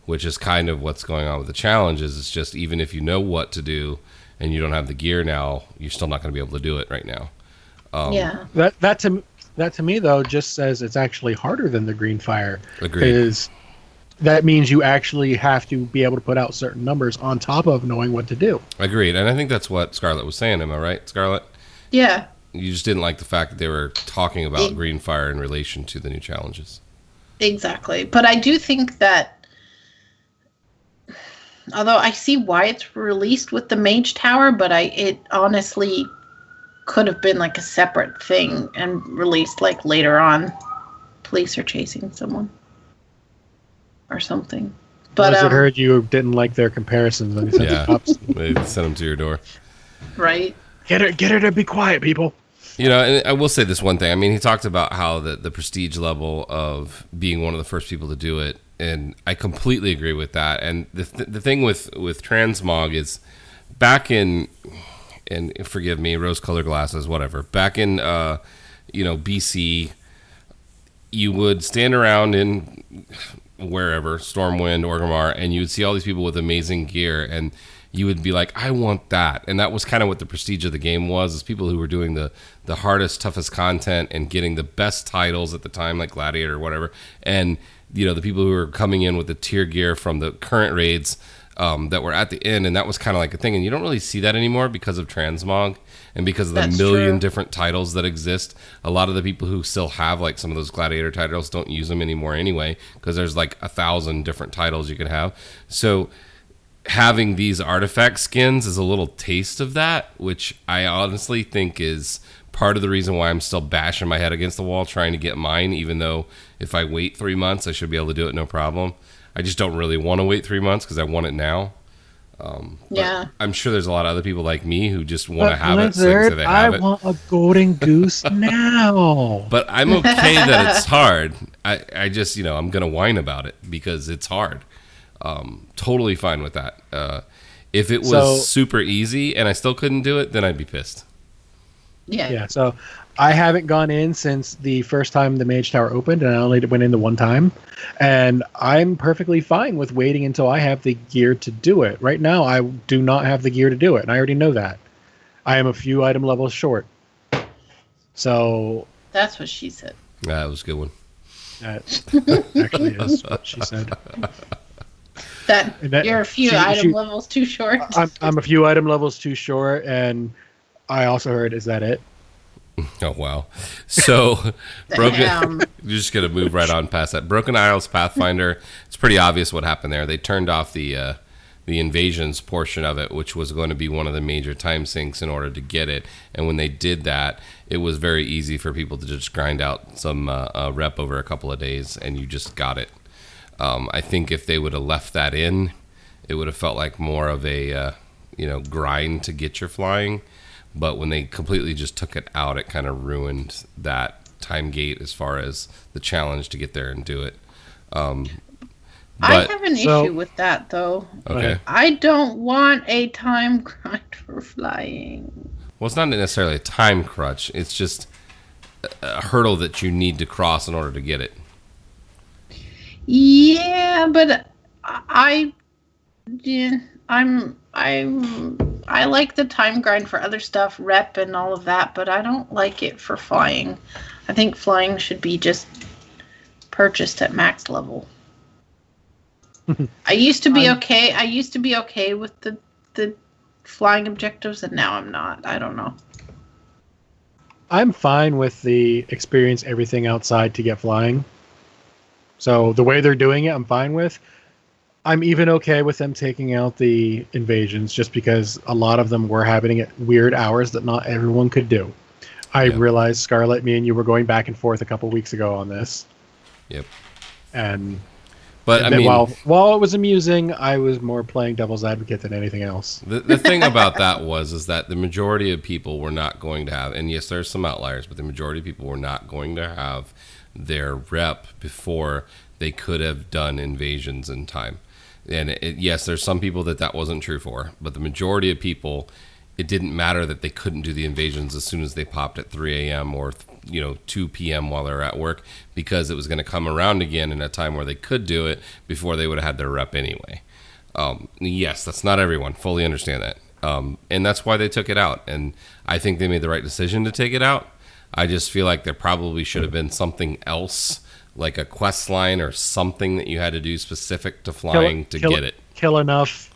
which is kind of what's going on with the challenges. It's just even if you know what to do and you don't have the gear now, you're still not going to be able to do it right now. Yeah. That to me though just says it's actually harder than the Greenfire. Agreed. Because that means you actually have to be able to put out certain numbers on top of knowing what to do. Agreed. And I think that's what Scarlett was saying. Am I right, Scarlett? Yeah. You just didn't like the fact that they were talking about Greenfire in relation to the new challenges. Exactly. But I do think that, although I see why it's released with the Mage Tower, but it honestly could have been like a separate thing and released like later on. Police are chasing someone or something. But Blizzard heard you didn't like their comparisons and they sent the cops. They sent them to your door. right. Get her to be quiet, people. You know, and I will say this one thing. I mean, he talked about how the prestige level of being one of the first people to do it, and I completely agree with that. And the thing with transmog is back in, and forgive me, rose-colored glasses, whatever. Back in, BC, you would stand around in wherever, Stormwind, Orgrimmar, and you would see all these people with amazing gear, and you would be like, I want that. And that was kind of what the prestige of the game was, is people who were doing the hardest, toughest content and getting the best titles at the time, like Gladiator or whatever. And, the people who were coming in with the tier gear from the current raids that were at the end, and that was kind of like a thing. And you don't really see that anymore because of transmog and because of the million different titles that exist. A lot of the people who still have like some of those Gladiator titles don't use them anymore anyway, because there's like 1,000 different titles you can have. So having these artifact skins is a little taste of that, which I honestly think is part of the reason why I'm still bashing my head against the wall trying to get mine, even though if I wait 3 months, I should be able to do it no problem. I just don't really want to wait 3 months because I want it now. Yeah. I'm sure there's a lot of other people like me who just want to have it so they I have it. want a golden goose now. But I'm okay that it's hard. I just, I'm going to whine about it because it's hard. Totally fine with that. If it was super easy and I still couldn't do it, then I'd be pissed. Yeah. So I haven't gone in since the first time the Mage Tower opened, and I only went in the one time. And I'm perfectly fine with waiting until I have the gear to do it. Right now, I do not have the gear to do it, and I already know that. I am a few item levels short. So That's what she said. That was a good one. that actually is what she said. That you're a few item levels too short. I'm a few item levels too short, and I also heard, is that it? Oh, wow. So, Broken, you're just going to move right on past that. Broken Isles Pathfinder, it's pretty obvious what happened there. They turned off the invasions portion of it, which was going to be one of the major time sinks in order to get it. And when they did that, it was very easy for people to just grind out some rep over a couple of days, and you just got it. I think if they would have left that in, it would have felt like more of a grind to get your flying. But when they completely just took it out, it kind of ruined that time gate as far as the challenge to get there and do it. I have an issue with that, though. Okay. I don't want a time grind for flying. Well, it's not necessarily a time crutch. It's just a hurdle that you need to cross in order to get it. Yeah, but I like the time grind for other stuff, rep and all of that, but I don't like it for flying. I think flying should be just purchased at max level. I used to be okay. I used to be okay with the flying objectives, and now I'm not. I don't know. I'm fine with the experience everything outside to get flying. So the way they're doing it, I'm fine with. I'm even okay with them taking out the invasions just because a lot of them were happening at weird hours that not everyone could do. I realized, Scarlett, me and you were going back and forth a couple weeks ago on this. Yep. But I mean, while it was amusing, I was more playing devil's advocate than anything else. the thing about that is that the majority of people were not going to have, and yes, there's some outliers, but the majority of people were not going to have their rep before they could have done invasions in time. And yes, there's some people that wasn't true for, but the majority of people, it didn't matter that they couldn't do the invasions as soon as they popped at 3 a.m. or 2 p.m. while they're at work, because it was going to come around again in a time where they could do it before they would have had their rep anyway. Yes, that's not everyone. Fully understand that. And that's why they took it out. And I think they made the right decision to take it out. I just feel like there probably should have been something else, like a quest line or something that you had to do specific to flying to get it. Kill enough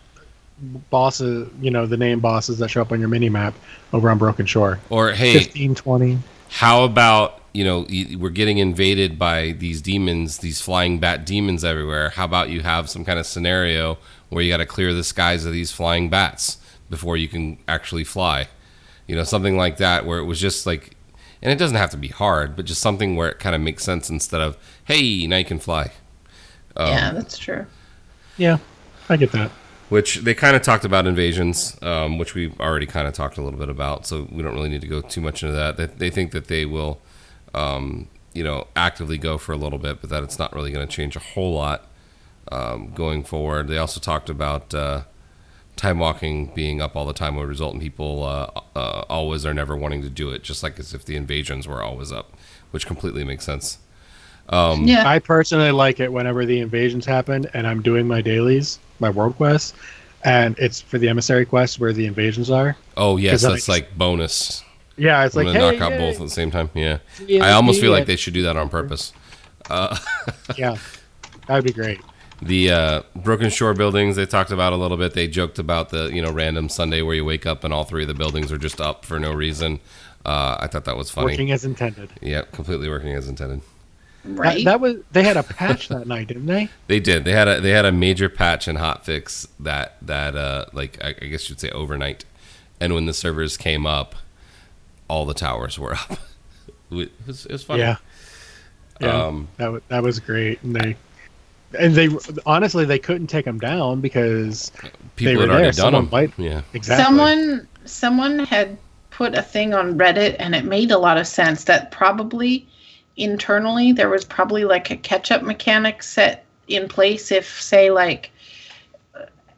bosses, the name bosses that show up on your mini map over on Broken Shore. Or, hey, 15, 20. How about, we're getting invaded by these demons, these flying bat demons everywhere. How about you have some kind of scenario where you got to clear the skies of these flying bats before you can actually fly? Something like that, where it was just like, and it doesn't have to be hard, but just something where it kind of makes sense instead of, hey, now you can fly. Yeah, that's true. Yeah, I get that. Which they kind of talked about invasions, which we already kind of talked a little bit about, so we don't really need to go too much into that. They think that they will, actively go for a little bit, but that it's not really going to change a whole lot going forward. They also talked about time walking being up all the time would result in people always or never wanting to do it, just like as if the invasions were always up, which completely makes sense. Yeah. I personally like it whenever the invasions happen and I'm doing my dailies, my world quests, and it's for the emissary quest where the invasions are. Oh yes, that's like bonus. Yeah, it's I'm like, gonna hey, knock out both at the same time. Yeah, Yeah, I almost feel yeah. like they should do that on purpose. Yeah, that'd be great. The Broken Shore buildings they talked about a little bit. They joked about the random Sunday where you wake up and all three of the buildings are just up for no reason. I thought that was funny. Working as intended. Yeah, completely working as intended. Right. That was. They had a patch that night, didn't they? They did. They had a major patch and hotfix that like I guess you'd say overnight, and when the servers came up, all the towers were up. It was funny. Yeah. Yeah. That was great, and they honestly they couldn't take them down because People they were had already there. done them. Might, Yeah. exactly. Someone had put a thing on Reddit, and it made a lot of sense that probably internally there was probably like a catch-up mechanic set in place if, say, like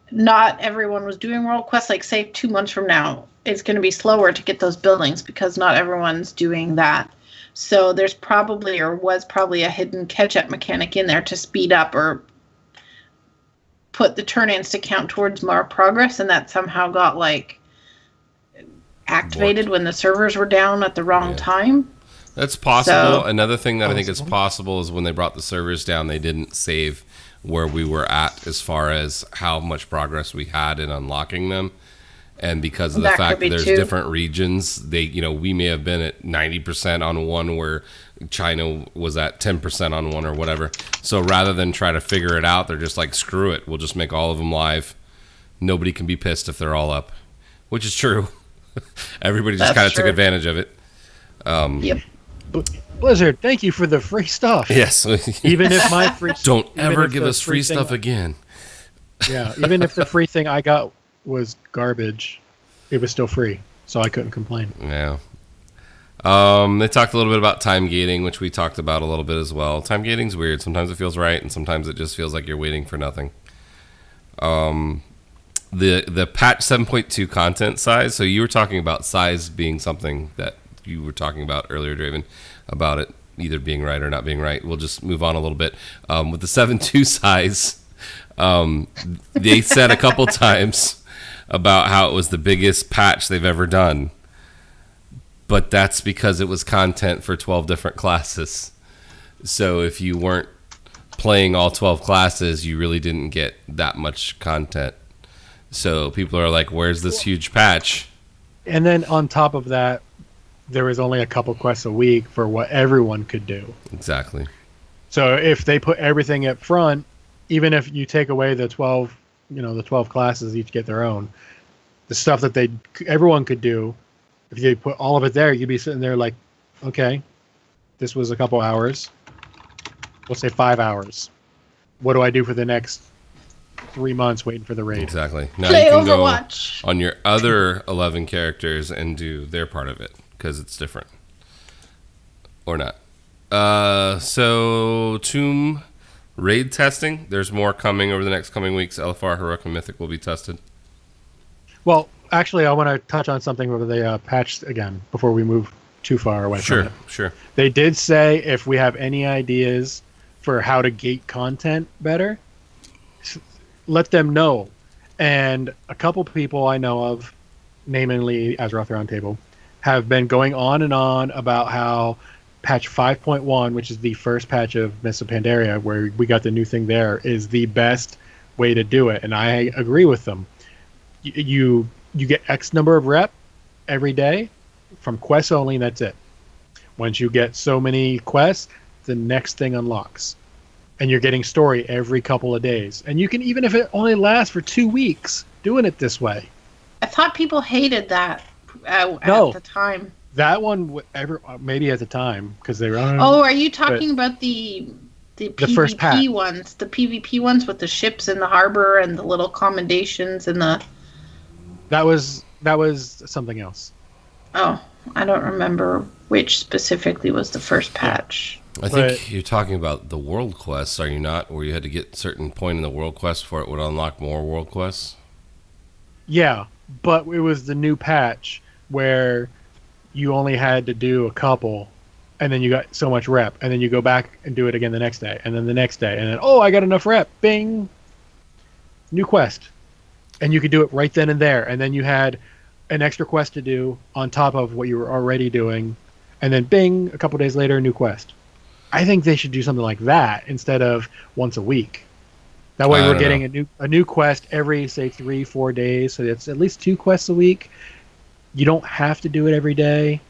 not everyone was doing world quests. Like, say 2 months from now it's going to be slower to get those buildings because not everyone's doing that. So there's probably, or was probably, a hidden catch-up mechanic in there to speed up or put the turn-ins to count towards more progress, and that somehow got like activated when the servers were down at the wrong time. That's possible. So- Another thing that I think is possible is when they brought the servers down, they didn't save where we were at as far as how much progress we had in unlocking them. And because of the That fact could be that there's too. different regions, we may have been at 90% on one where China was at 10% on one or whatever. So rather than try to figure it out, they're just like, screw it. We'll just make all of them live. Nobody can be pissed if they're all up, which is true. Everybody just That's kind of took true. advantage of it. Yep. Blizzard, thank you for the free stuff. Yes. Even if my free Don't even ever if give the us free thing- stuff again. Yeah, even if the free thing I got was garbage, it was still free, so I couldn't complain. Yeah. They talked a little bit about time gating, which we talked about a little bit as well. Time gating's weird. Sometimes it feels right, and sometimes it just feels like you're waiting for nothing. The patch 7.2 content size. So you were talking about size being something that you were talking about earlier, Draven, about it either being right or not being right. We'll just move on a little bit. With the 7.2 size, they said a couple times about how it was the biggest patch they've ever done. But that's because it was content for 12 different classes. So if you weren't playing all 12 classes, you really didn't get that much content. So people are like, where's this huge patch? And then on top of that, there was only a couple quests a week for what everyone could do. Exactly. So if they put everything up front, even if you take away the 12, the 12 classes each get their own, the stuff that everyone could do, if you put all of it there, you'd be sitting there like, okay, this was a couple hours. We'll say 5 hours. What do I do for the next 3 months waiting for the raid? Exactly. Now Play you can Overwatch. go on your other 11 characters and do their part of it because it's different. Or not. So, Tomb raid testing. There's more coming over the next coming weeks. LFR, Heroic, and Mythic will be tested. Well, actually, I want to touch on something where they patched again before we move too far away from it. Sure. They did say if we have any ideas for how to gate content better, let them know. And a couple people I know of, namely Azeroth Roundtable, have been going on and on about how patch 5.1, which is the first patch of Mists of Pandaria, where we got the new thing there, is the best way to do it. And I agree with them. You get X number of rep every day from quests only, and that's it. Once you get so many quests, the next thing unlocks. And you're getting story every couple of days. And you can, even if it only lasts for 2 weeks, doing it this way. I thought people hated that at the time. That one, maybe at the time, because they were. Oh, are you talking about the PvP first patch ones? The PvP ones with the ships in the harbor and the little commendations and the. That was something else. Oh, I don't remember which specifically was the first patch. I think you're talking about the world quests, are you not? Where you had to get a certain point in the world quest before it would unlock more world quests? Yeah, but it was the new patch where you only had to do a couple, and then you got so much rep, and then you go back and do it again the next day, and then the next day, and then, oh, I got enough rep, bing, new quest. And you could do it right then and there, and then you had an extra quest to do on top of what you were already doing, and then bing, a couple days later, a new quest. I think they should do something like that instead of once a week. That way we're getting a new quest every, say, 3-4 days, so it's at least 2 quests a week. You don't have to do it every day,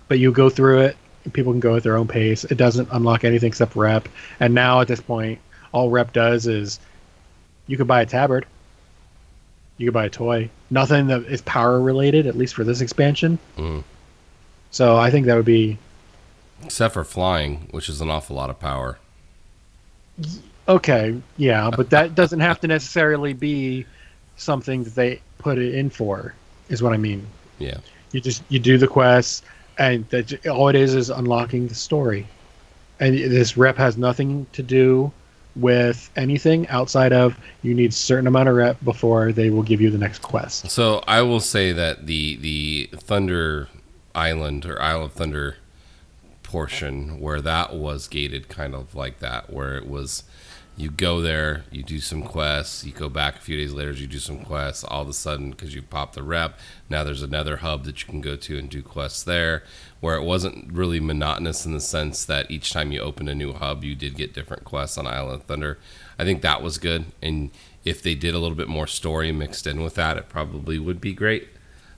but you go through it, and people can go at their own pace. It doesn't unlock anything except rep, and now at this point, all rep does is you could buy a tabard. You could buy a toy. Nothing that is power related, at least for this expansion. So I think that would be... Except for flying, which is an awful lot of power. Okay, yeah, but that doesn't have to necessarily be something that they put it in for, is what I mean. Yeah. You do the quests, and all it is unlocking the story. And this rep has nothing to do with anything outside of you need a certain amount of rep before they will give you the next quest. So I will say that the Thunder Island or Isle of Thunder portion where that was gated kind of like that, where it was you go there, you do some quests, you go back a few days later, you do some quests, all of a sudden because you pop the rep, now there's another hub that you can go to and do quests there, where it wasn't really monotonous in the sense that each time you open a new hub you did get different quests on Isle of Thunder. I think that was good, and if they did a little bit more story mixed in with that, it probably would be great.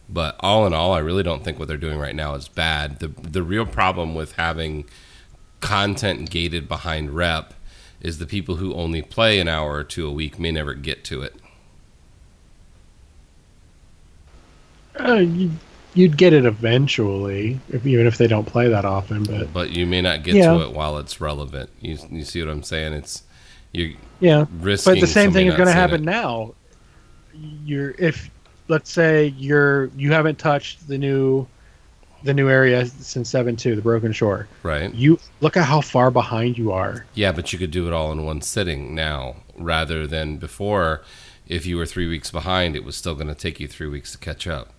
But all in all, I really don't think what they're doing right now is bad. The real problem with having content gated behind rep is the people who only play an hour or 2 a week may never get to it. You'd get it eventually, even if they don't play that often. But you may not get to it while it's relevant. You see what I'm saying? You're risking. But the same thing is going to happen it. now. Let's say you haven't touched the new area since 7.2, the Broken Shore. Right. You look at how far behind you are. Yeah, but you could do it all in one sitting now, rather than before. If you were 3 weeks behind, it was still going to take you 3 weeks to catch up,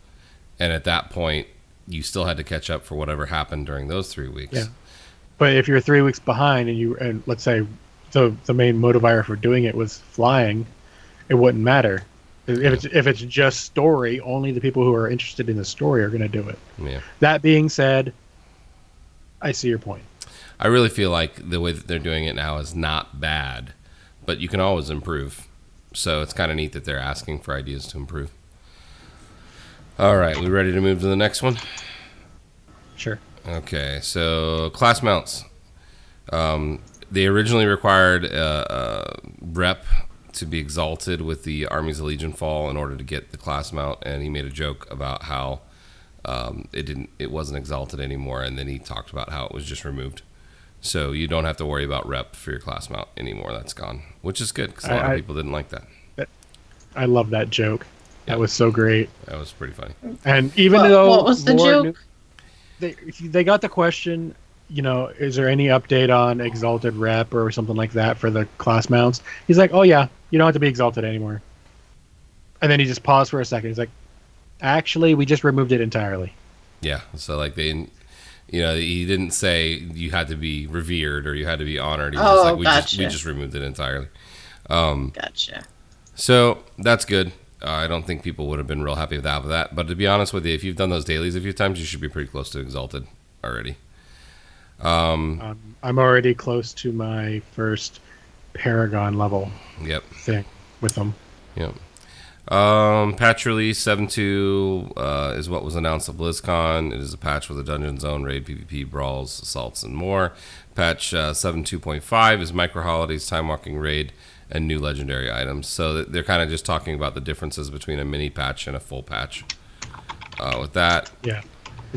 and at that point, you still had to catch up for whatever happened during those 3 weeks. Yeah. But if you're 3 weeks behind, and let's say the main motivator for doing it was flying, it wouldn't matter. If it's just story, only the people who are interested in the story are going to do it. Yeah. That being said, I see your point. I really feel like the way that they're doing it now is not bad, but you can always improve. So it's kind of neat that they're asking for ideas to improve. All right, we ready to move to the next one? Sure. Okay, so class mounts. They originally required a rep to be exalted with the Armies of Legion fall in order to get the class mount, and he made a joke about how it wasn't exalted anymore, and then he talked about how it was just removed. So you don't have to worry about rep for your class mount anymore. That's gone, which is good because a lot of people didn't like that. I love that joke. That was so great. That was pretty funny. And even though what was the joke? They got the question, is there any update on exalted rep or something like that for the class mounts? He's like, oh yeah, you don't have to be exalted anymore. And then he just paused for a second. He's like, actually, we just removed it entirely. Yeah. So like he didn't say you had to be revered or you had to be honored. He was just like, gotcha. we just removed it entirely. Gotcha. So that's good. I don't think people would have been real happy with that. But to be honest with you, if you've done those dailies a few times, you should be pretty close to exalted already. I'm already close to my first Paragon level thing with them. Yep. Patch release 7.2 is what was announced at BlizzCon. It is a patch with a dungeon zone, raid, PvP, brawls, assaults, and more. Patch 7.2.5 is micro holidays, time walking raid, and new legendary items. So they're kind of just talking about the differences between a mini patch and a full patch. With that, yeah.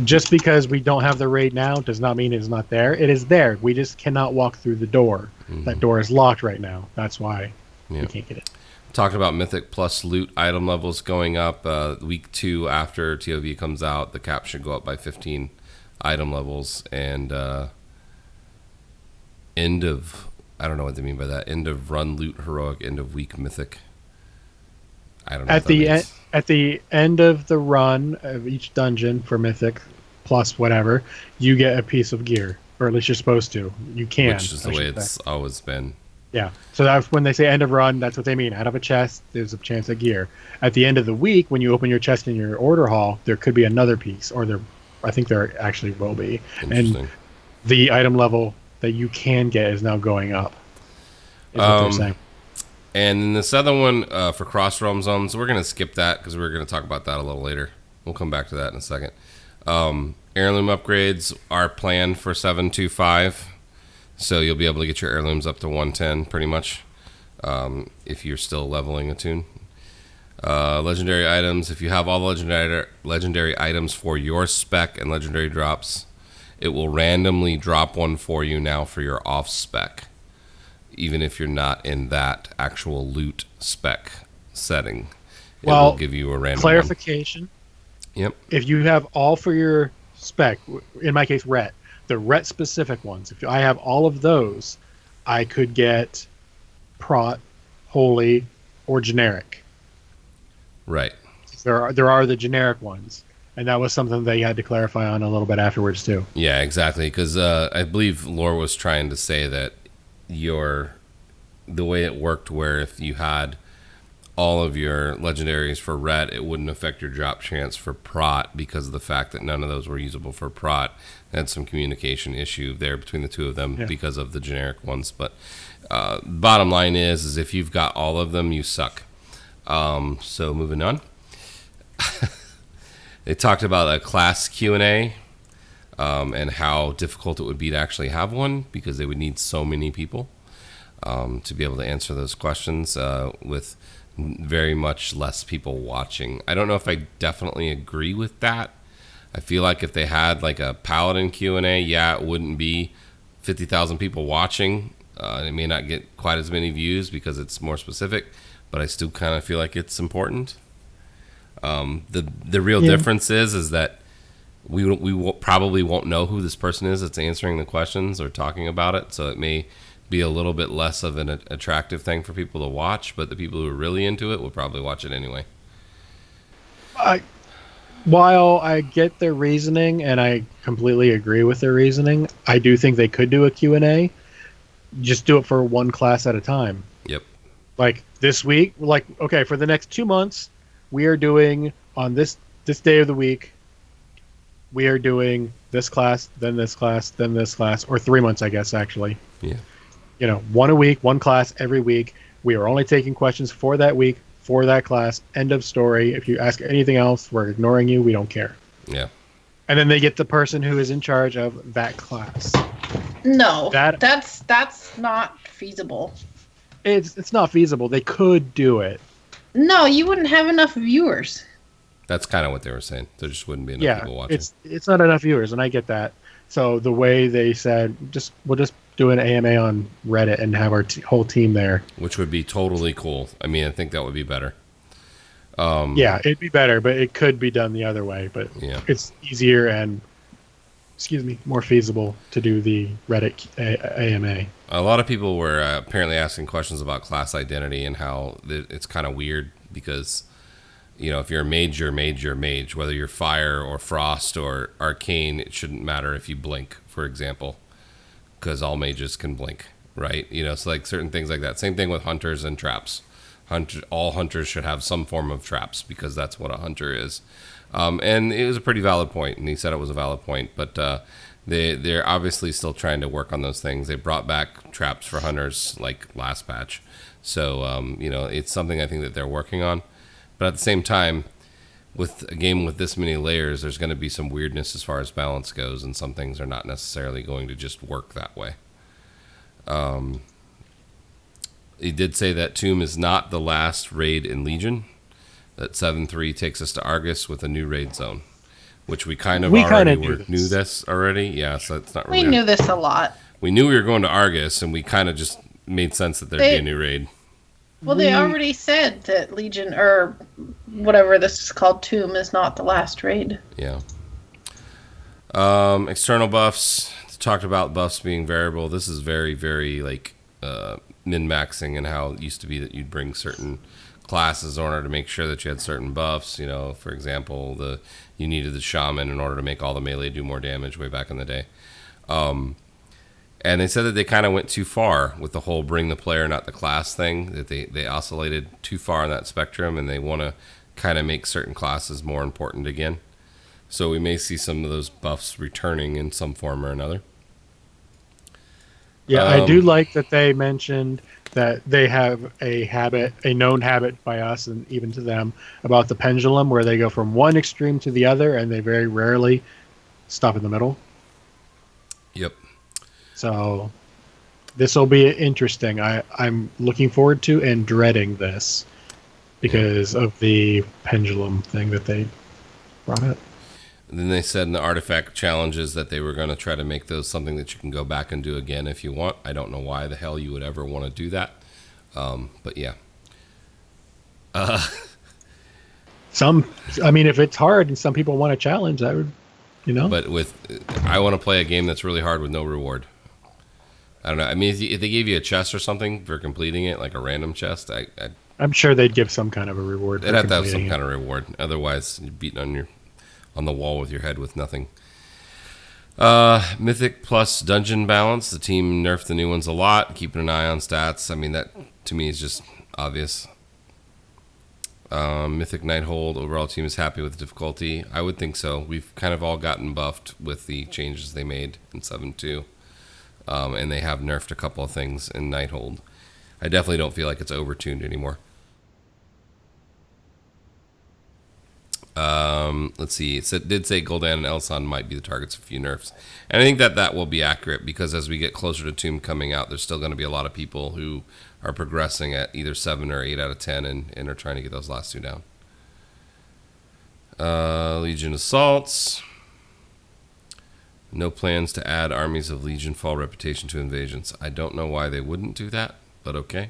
Just because we don't have the raid now does not mean it's not there. It is there. We just cannot walk through the door. Mm-hmm. That door is locked right now. That's why we can't get it. Talking about Mythic Plus loot item levels going up. Week 2 after TOV comes out, the cap should go up by 15 item levels. And I don't know what they mean by that. End of run loot heroic, end of week mythic. I don't know. At the end of the run of each dungeon for mythic plus whatever, you get a piece of gear, or at least you're supposed to. You can. Which is the way it's always been. Yeah. So that's when they say end of run, that's what they mean. Out of a chest, there's a chance at gear. At the end of the week, when you open your chest in your order hall, there could be another piece, or I think there actually will be. And the item level that you can get is now going up. Is what they're saying. And then this other one for Cross Realm Zones, we're going to skip that because we're going to talk about that a little later. We'll come back to that in a second. Heirloom upgrades are planned for 7.2.5. So you'll be able to get your heirlooms up to 110 pretty much if you're still leveling a tune. Legendary items. If you have all the legendary items for your spec and legendary drops, it will randomly drop one for you now for your off spec, even if you're not in that actual loot spec setting. It will give you a random clarification. One. Yep. If you have all for your spec, in my case, Ret, the Ret specific ones, if I have all of those, I could get Prot, Holy, or Generic. Right. There are the generic ones. And that was something they had to clarify on a little bit afterwards, too. Yeah, exactly. Because I believe Lore was trying to say that the way it worked, where if you had all of your legendaries for Ret, it wouldn't affect your drop chance for Prot because of the fact that none of those were usable for Prot. They had some communication issue there between the two of them because of the generic ones. But bottom line is if you've got all of them, you suck. So moving on. They talked about a class Q&A and how difficult it would be to actually have one because they would need so many people to be able to answer those questions with very much less people watching. I don't know if I definitely agree with that. I feel like if they had like a Paladin Q&A, it wouldn't be 50,000 people watching. It may not get quite as many views because it's more specific, but I still kind of feel like it's important. The real difference is that we probably won't know who this person is that's answering the questions or talking about it, so it may be a little bit less of an attractive thing for people to watch, but the people who are really into it will probably watch it anyway. While I get their reasoning and I completely agree with their reasoning, I do think they could do a Q&A. Just do it for one class at a time. Yep. Like this week, okay, for the next 2 months, we are doing on this day of the week, we are doing this class, then this class, then this class, or 3 months, I guess, actually. Yeah. One a week, one class every week. We are only taking questions for that week, for that class. End of story. If you ask anything else, we're ignoring you. We don't care. Yeah. And then they get the person who is in charge of that class. No, That- that's not feasible. It's not feasible. They could do it. No, you wouldn't have enough viewers. That's kind of what they were saying. There just wouldn't be enough Yeah, people watching. it's not enough viewers, and I get that. So the way they said, we'll just do an AMA on Reddit and have our whole team there. Which would be totally cool. I mean, I think that would be better. Yeah, it'd be better, but it could be done the other way. But Yeah. it's easier and, more feasible to do the Reddit AMA. A lot of people were apparently asking questions about class identity and how it's kind of weird because, if you're a mage, you're a mage, you're a mage. Whether you're fire or frost or arcane, it shouldn't matter if you blink, for example, because all mages can blink, right? So like certain things like that. Same thing with hunters and traps. All hunters should have some form of traps because that's what a hunter is. And it was a pretty valid point, and he said it was a valid point. But they're obviously still trying to work on those things. They brought back traps for hunters like last patch. So, it's something I think that they're working on. But at the same time, with a game with this many layers, there's going to be some weirdness as far as balance goes, and some things are not necessarily going to just work that way. He did say that Tomb is not the last raid in Legion, that 7-3 takes us to Argus with a new raid zone, which we kind of knew this already. Yeah, so it's not really... We knew this a lot. We knew we were going to Argus, and we kind of just made sense that there'd be a new raid. Well, they already said that Legion, or whatever this is called, Tomb, is not the last raid. Yeah. External buffs. Talked about buffs being variable. This is very, very, min-maxing, and how it used to be that you'd bring certain classes in order to make sure that you had certain buffs. For example, you needed the shaman in order to make all the melee do more damage way back in the day. And they said that they kind of went too far with the whole bring the player, not the class thing, that they oscillated too far on that spectrum, and they want to kind of make certain classes more important again. So we may see some of those buffs returning in some form or another. Yeah, I do like that they mentioned that they have a known habit by us and even to them about the pendulum, where they go from one extreme to the other, and they very rarely stop in the middle. Yep. So this will be interesting. I'm looking forward to and dreading this because of the pendulum thing that they brought up. And then they said in the artifact challenges that they were going to try to make those something that you can go back and do again if you want. I don't know why the hell you would ever want to do that. But yeah. If it's hard and some people want a challenge, I would, But I want to play a game that's really hard with no reward. I don't know. I mean, if they gave you a chest or something for completing it, like a random chest, I'm sure they'd give some kind of a reward. They'd have to have some kind of reward. Otherwise, you're beating on the wall with your head with nothing. Mythic plus dungeon balance. The team nerfed the new ones a lot, keeping an eye on stats. I mean, that to me is just obvious. Mythic Nighthold. Overall team is happy with the difficulty. I would think so. We've kind of all gotten buffed with the changes they made in 7.2. And they have nerfed a couple of things in Nighthold. I definitely don't feel like it's overtuned anymore. Let's see. It did say Gul'dan and Elsan might be the targets of a few nerfs. And I think that will be accurate because as we get closer to Tomb coming out, there's still going to be a lot of people who are progressing at either 7 or 8 out of 10 and are trying to get those last two down. Legion Assaults. No plans to add armies of Legion fall reputation to invasions. I don't know why they wouldn't do that, but okay.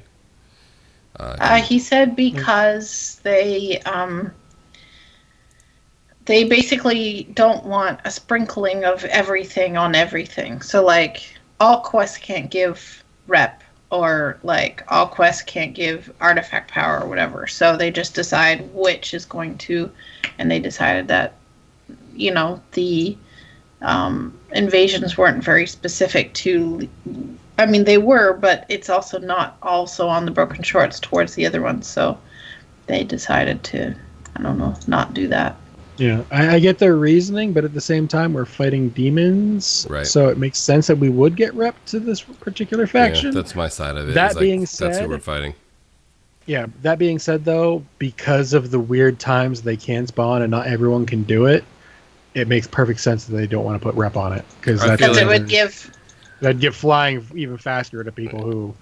He said because they basically don't want a sprinkling of everything on everything. So, all quests can't give rep, or, all quests can't give artifact power or whatever. So they just decide which is going to, and they decided that, the invasions weren't very specific to... I mean, they were, but it's also not also on the Broken Shorts towards the other ones. So they decided to, not do that. Yeah, I get their reasoning, but at the same time, we're fighting demons, Right. so it makes sense that we would get rep to this particular Yeah, faction. that's my side of it. That is, like, being that's who said- we're fighting. Yeah, that being said, though, because of the weird times they can spawn and not everyone can do it, it makes perfect sense that they don't want to put rep on it because I feel Because like- it would give. that'd get flying even faster to people who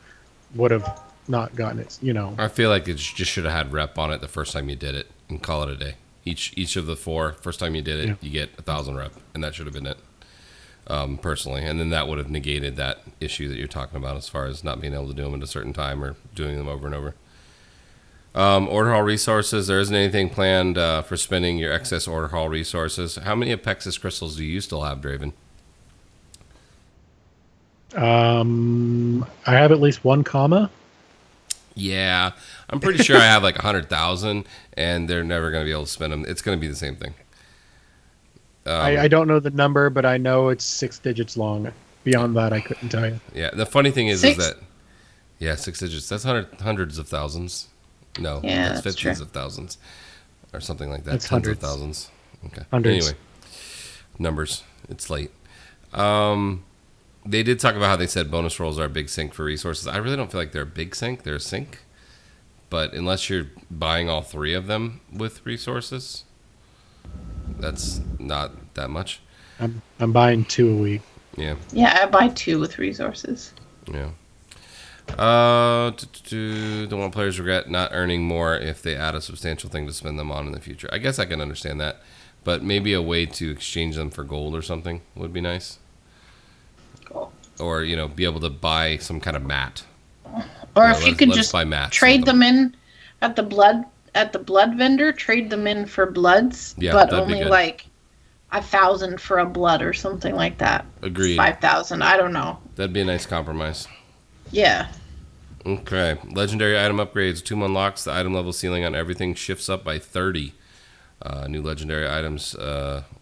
would have not gotten it. I feel like it just should have had rep on it the first time you did it and call it a day. Each of the four, first time you did it, Yeah. you get 1,000 rep, and that should have been it. Personally, and then that would have negated that issue that you're talking about as far as not being able to do them at a certain time or doing them over and over. Order hall resources. There isn't anything planned for spending your excess order hall resources. How many Apexis crystals do you still have, Draven? I have at least one comma. Yeah, I'm pretty sure I have like 100,000, and they're never going to be able to spend them. It's going to be the same thing. I don't know the number, but I know it's 6 digits long. Beyond that, I couldn't tell you. Yeah, the funny thing is Six? that, yeah, 6 digits. That's hundreds of thousands. No, Yeah, that's that's 50s true. of thousands, or something like that. That's Tens hundreds. of thousands. Okay. Hundreds. Anyway, numbers. It's late. They did talk about how they said bonus rolls are a big sink for resources. I really don't feel like they're a big sink. They're a sink, but unless you're buying all three of them with resources, that's not that much. I'm buying 2 a week. Yeah. Yeah, I buy 2 with resources. Yeah. Don't want players regret not earning more if they add a substantial thing to spend them on in the future. I guess I can understand that, but maybe a way to exchange them for gold or something would be nice. Cool. Or be able to buy some kind of mat. Or Yeah, if you let's- could let's just buy mats trade with them. them in at the blood vendor, trade them in for bloods, Yeah, but that'd be only good. like 1,000 for a blood or something like that. Agreed. 5,000. I don't know. That'd be a nice compromise. Yeah. Okay. Legendary item upgrades. 2 unlocks. The item level ceiling on everything shifts up by 30. New legendary items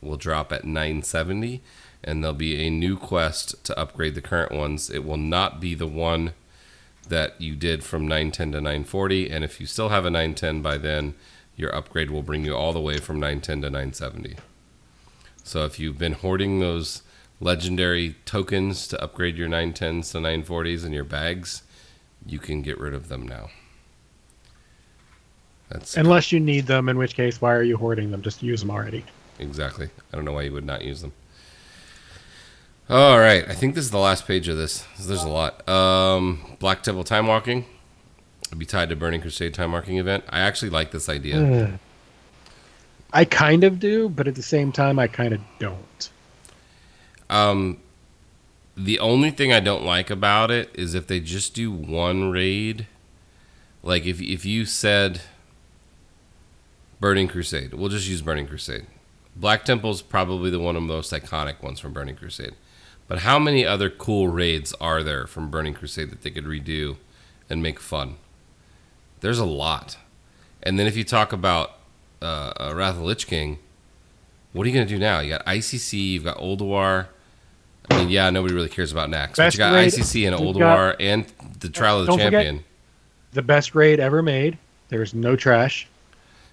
will drop at 970, and there'll be a new quest to upgrade the current ones. It will not be the one that you did from 910 to 940, and if you still have a 910 by then, your upgrade will bring you all the way from 910 to 970. So if you've been hoarding those legendary tokens to upgrade your 910s to 940s in your bags, you can get rid of them now. That's Unless you need them, in which case, why are you hoarding them? Just use them already. exactly. I don't know why you would not use them. All right, I think this is the last page of this. There's a lot. Black Temple time walking. It'll be tied to Burning Crusade time walking event. I actually like this idea. I kind of do, but at the same time, I kind of don't. The only thing I don't like about it is if they just do one raid. Like if you said Burning Crusade, we'll just use Burning Crusade. Black Temple's probably one of the most iconic ones from Burning Crusade. But how many other cool raids are there from Burning Crusade that they could redo and make fun? There's a lot. And then if you talk about Wrath of the Lich King, what are you going to do now? You got ICC, you've got Ulduar. I mean, yeah, nobody really cares about Nax. But Best you got raid, ICC and you've Ulduar and the Trial of the Don't forget- Champion. The best raid ever made. There's no trash.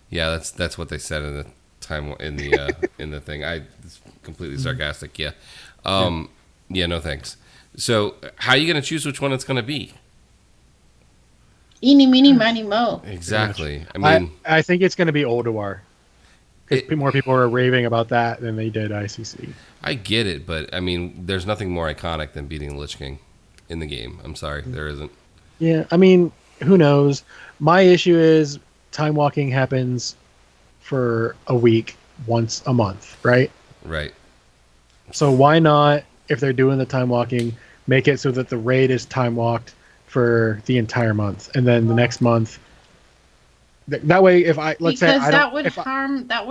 Yeah, that's what they said in the time in the in the thing. It's completely sarcastic. Yeah. Yeah, no thanks. So, how are you going to choose which one it's going to be? Eeny, meeny, miny, mo. Exactly. I mean, I think it's going to be Ulduar. It- Because more people are raving about that than they did ICC. I get it, but I mean, there's nothing more iconic than beating the Lich King in the game. I'm sorry, there isn't. Yeah, I mean, who knows? My issue is time walking happens for a week, once a month, right? Right. So why not, if they're doing the time walking, make it so that the raid is time walked for the entire month, and then the next month. That way, if I let's say Because I that don't, would if I-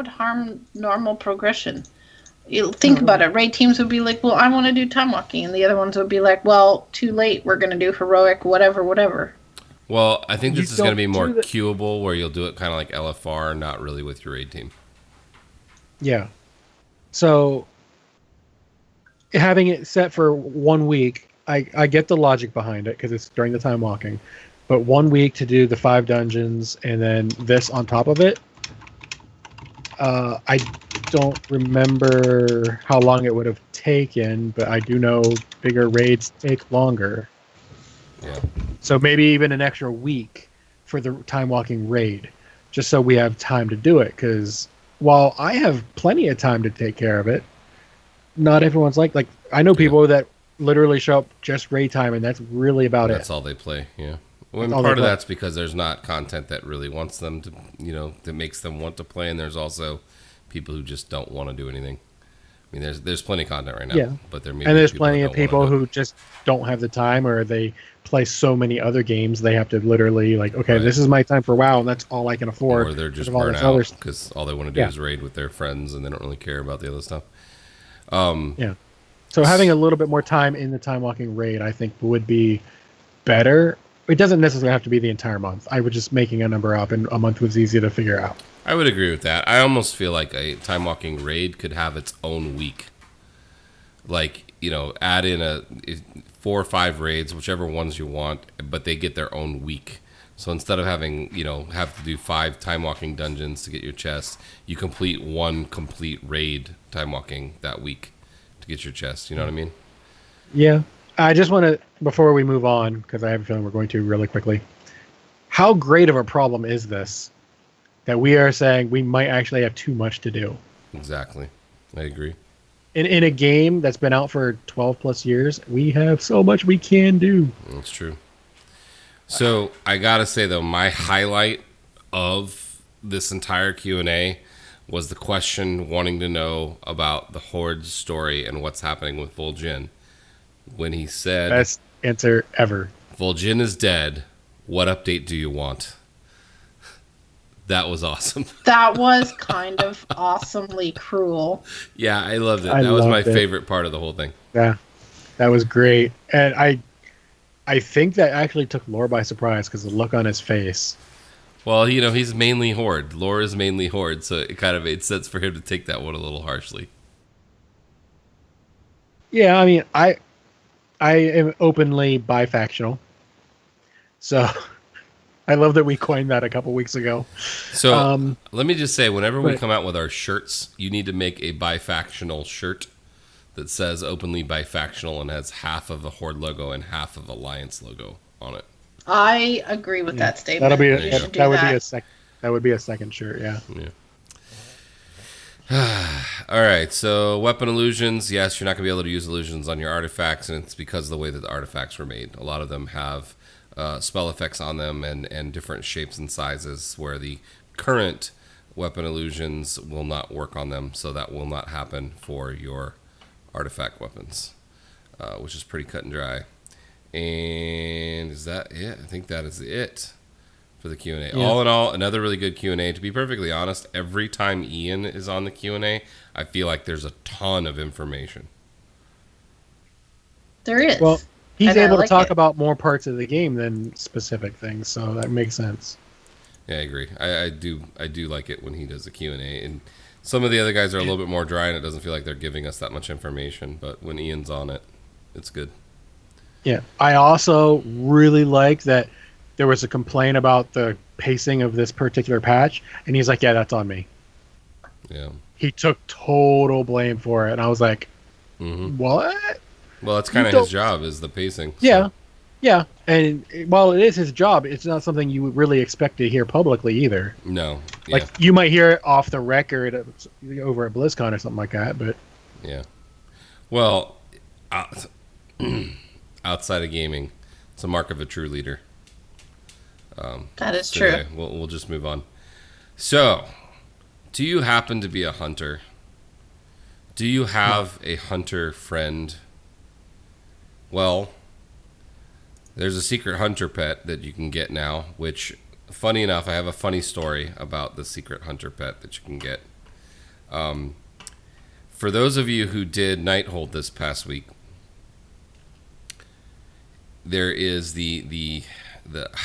harm normal progression. You think about it. Raid teams would be like, "Well, I want to do time walking," and the other ones would be like, "Well, too late. We're going to do heroic, whatever." Well, I think You this is going to don't be more do that- queuable, where you'll do it kind of like LFR, not really with your raid team. yeah. So having it set for 1 week, I get the logic behind it because it's during the time walking, but 1 week to do the 5 dungeons and then this on top of it, I don't remember how long it would have taken, but I do know bigger raids take longer. Yeah. So maybe even an extra week for the time walking raid, just so we have time to do it. Because while I have plenty of time to take care of it, not everyone's like I know people that literally show up just raid time, and that's really about That's it. all they play. Yeah. Well, and That's all they part of play. that's because there's not content that really wants them to, that makes them want to play, and there's also people who just don't want to do anything. I mean, there's plenty of content right now, Yeah. but there may And be there's people plenty that of don't people wanna do it. who just don't have the time, or they play so many other games they have to literally okay, Right. this is my time for WoW, and that's all I can afford. Or they're because just of all burnt this other out stuff. because all they want to do Yeah. is raid with their friends, and they don't really care about the other stuff. Yeah. So having a little bit more time in the time walking raid, I think, would be better. It doesn't necessarily have to be the entire month. I would just making a number up, and a month was easy to figure out. I would agree with that. I almost feel like a time walking raid could have its own week. Like, add in 4 or 5 raids, whichever ones you want, but they get their own week. So instead of having, have to do 5 time walking dungeons to get your chest, you complete 1 complete raid time walking that week to get your chest. You know what I mean? Yeah. I just want to, before we move on, because I have a feeling we're going to really quickly, how great of a problem is this that we are saying we might actually have too much to do? Exactly. I agree. In a game that's been out for 12 plus years, we have so much we can do. That's true. So I gotta say though, my highlight of this entire Q&A was the question wanting to know about the Horde story and what's happening with Vol'jin. When he said, Best answer ever. Vol'jin is dead, what update do you want? That was awesome. That was kind of awesomely cruel. Yeah, I loved it. I That was my loved it. favorite part of the whole thing. Yeah, that was great. And I think that actually took Lore by surprise because the look on his face. Well, he's mainly Horde. Lore is mainly Horde, so it kind of made sense for him to take that one a little harshly. Yeah, I mean, I am openly bifactional. So I love that we coined that a couple weeks ago. So let me just say, whenever we Right. come out with our shirts, you need to make a bifactional shirt that says openly bifactional and has half of a Horde logo and half of Alliance logo on it. I agree with that statement. That'll be We should do that would be a that would be a second shirt. Yeah. All right, so weapon illusions. Yes, you're not going to be able to use illusions on your artifacts, and it's because of the way that the artifacts were made. A lot of them have spell effects on them and different shapes and sizes, where the current weapon illusions will not work on them, so that will not happen for your artifact weapons, which is pretty cut and dry. And is that it? I think that is it for the Q&A. Yeah. All in all, another really good Q&A. To be perfectly honest, every time Ian is on the Q&A, I feel like there's a ton of information. There is. Well, he's And I able to like talk it. about more parts of the game than specific things, so that makes sense. Yeah, I agree. I do like it when he does the Q&A. And some of the other guys are a little bit more dry, and it doesn't feel like they're giving us that much information. But when Ian's on it, it's good. Yeah. I also really like that there was a complaint about the pacing of this particular patch, and he's like, yeah, that's on me. Yeah. He took total blame for it, and I was like, Hmm. what? Well, that's kind of You his don't- job, is the pacing. so- Yeah. Yeah. And while it is his job, it's not something you would really expect to hear publicly either. No. Yeah. Like, you might hear it off the record over at BlizzCon or something like that, but Yeah. Well, outside of gaming, it's a mark of a true leader. that is So true. anyway, we'll just move on. So, do you happen to be a hunter? Do you have a hunter friend? Well, there's a secret hunter pet that you can get now, which, funny enough, I have a funny story about the secret hunter pet that you can get. For those of you who did Nighthold this past week, there is the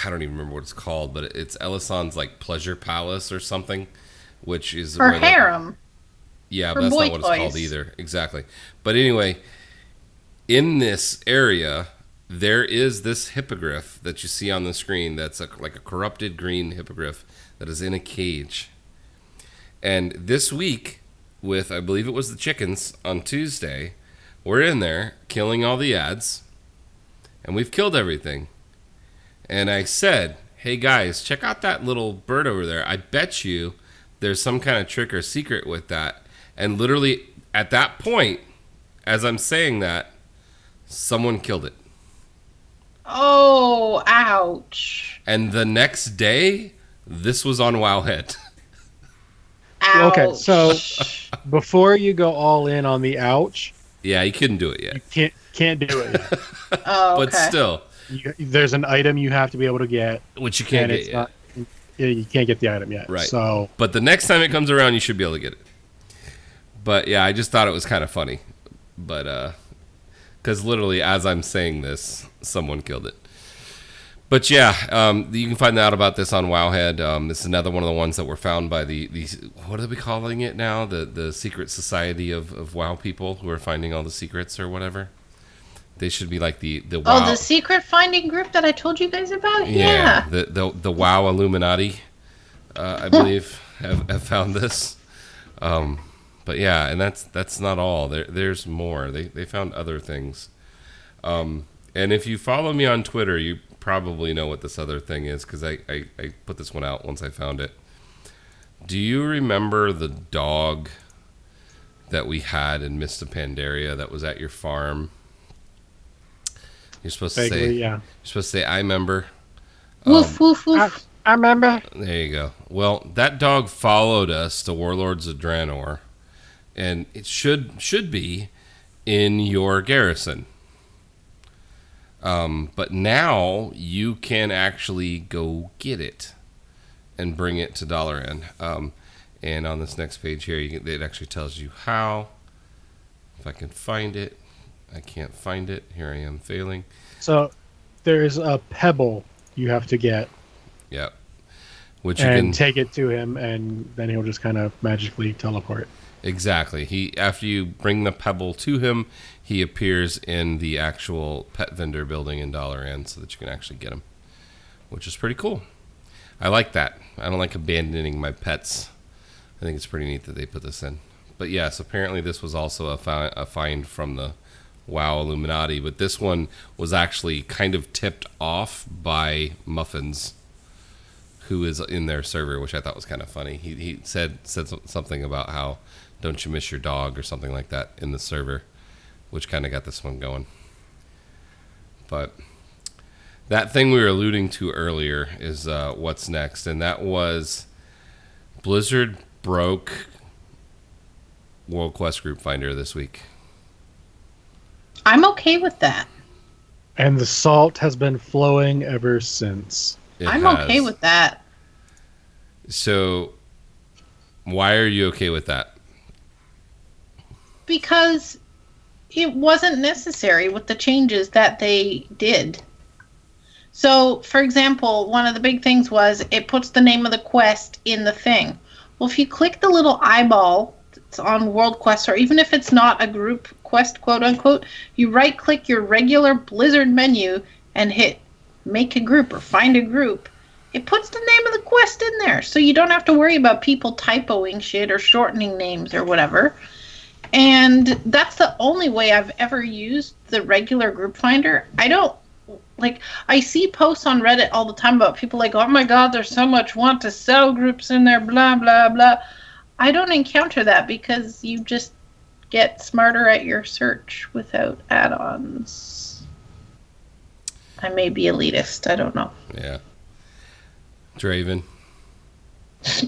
I don't even remember what it's called, but it's Elisand's like pleasure palace or something, which is Or where the- harem. yeah, For but that's boy not what it's called toys. either. Exactly. But anyway, in this area, there is this hippogriff that you see on the screen that's like a corrupted green hippogriff that is in a cage. And this week, with, I believe it was the chickens on Tuesday. We're in there killing all the ads, and we've killed everything. And I said, hey guys, check out that little bird over there. I bet you there's some kind of trick or secret with that. And literally at that point, as I'm saying that, someone killed it. Oh, ouch. And the next day, this was on Wowhead. Ouch. Okay, so before you go all in on the ouch, Yeah, you couldn't do it you yet. can't do it. Oh, okay. But still, There's an item you have to be able to get, which you can't and get it's yet. not. You can't get the item yet. Right. So But the next time it comes around, you should be able to get it. But yeah, I just thought it was kind of funny. But, because literally as I'm saying this, someone killed it. But yeah, you can find out about this on Wowhead. This is another one of the ones that were found by the what are we calling it now? The secret society of WoW people who are finding all the secrets or whatever. They should be like the WoW. Oh, the secret finding group that I told you guys about? Yeah. The WoW Illuminati, I believe, have found this. But yeah, and that's not all. There's more. They found other things. And if you follow me on Twitter, you probably know what this other thing is because I put this one out once I found it. Do you remember the dog that we had in Mista Pandaria that was at your farm? You're supposed to vaguely, say, yeah. You're supposed to say, I remember. Woof, woof, woof. I remember. There you go. Well, that dog followed us to Warlords of Draenor, and it should be in your garrison. But now you can actually go get it and bring it to Dalaran. And on this next page here, it actually tells you how. If I can find it. I can't find it. Here I am failing. So there's a pebble you have to get Yep. Which you and can take it to him, and then he'll just kind of magically teleport. Exactly. After you bring the pebble to him, he appears in the actual pet vendor building in Dalaran so that you can actually get him, which is pretty cool. I like that. I don't like abandoning my pets. I think it's pretty neat that they put this in. But yes, apparently this was also a find from the WoW Illuminati, but this one was actually kind of tipped off by Muffins, who is in their server, which I thought was kind of funny. He said something about how don't you miss your dog or something like that in the server, which kind of got this one going. But that thing we were alluding to earlier is what's next, and that was Blizzard broke World Quest Group Finder this week. I'm okay with that. And the salt has been flowing ever since. I'm okay with that. So, why are you okay with that? Because it wasn't necessary with the changes that they did. So, for example, one of the big things was it puts the name of the quest in the thing. Well, if you click the little eyeball that's on World Quest, or even if it's not a group quest, quote unquote, you right-click your regular Blizzard menu and hit make a group or find a group. It puts the name of the quest in there, so you don't have to worry about people typoing shit or shortening names or whatever. And that's the only way I've ever used the regular group finder. I see posts on Reddit all the time about people like, oh my god, there's so much want to sell groups in there, blah, blah, blah. I don't encounter that because you just get smarter at your search without add-ons. I may be elitist, I don't know. Yeah. Draven.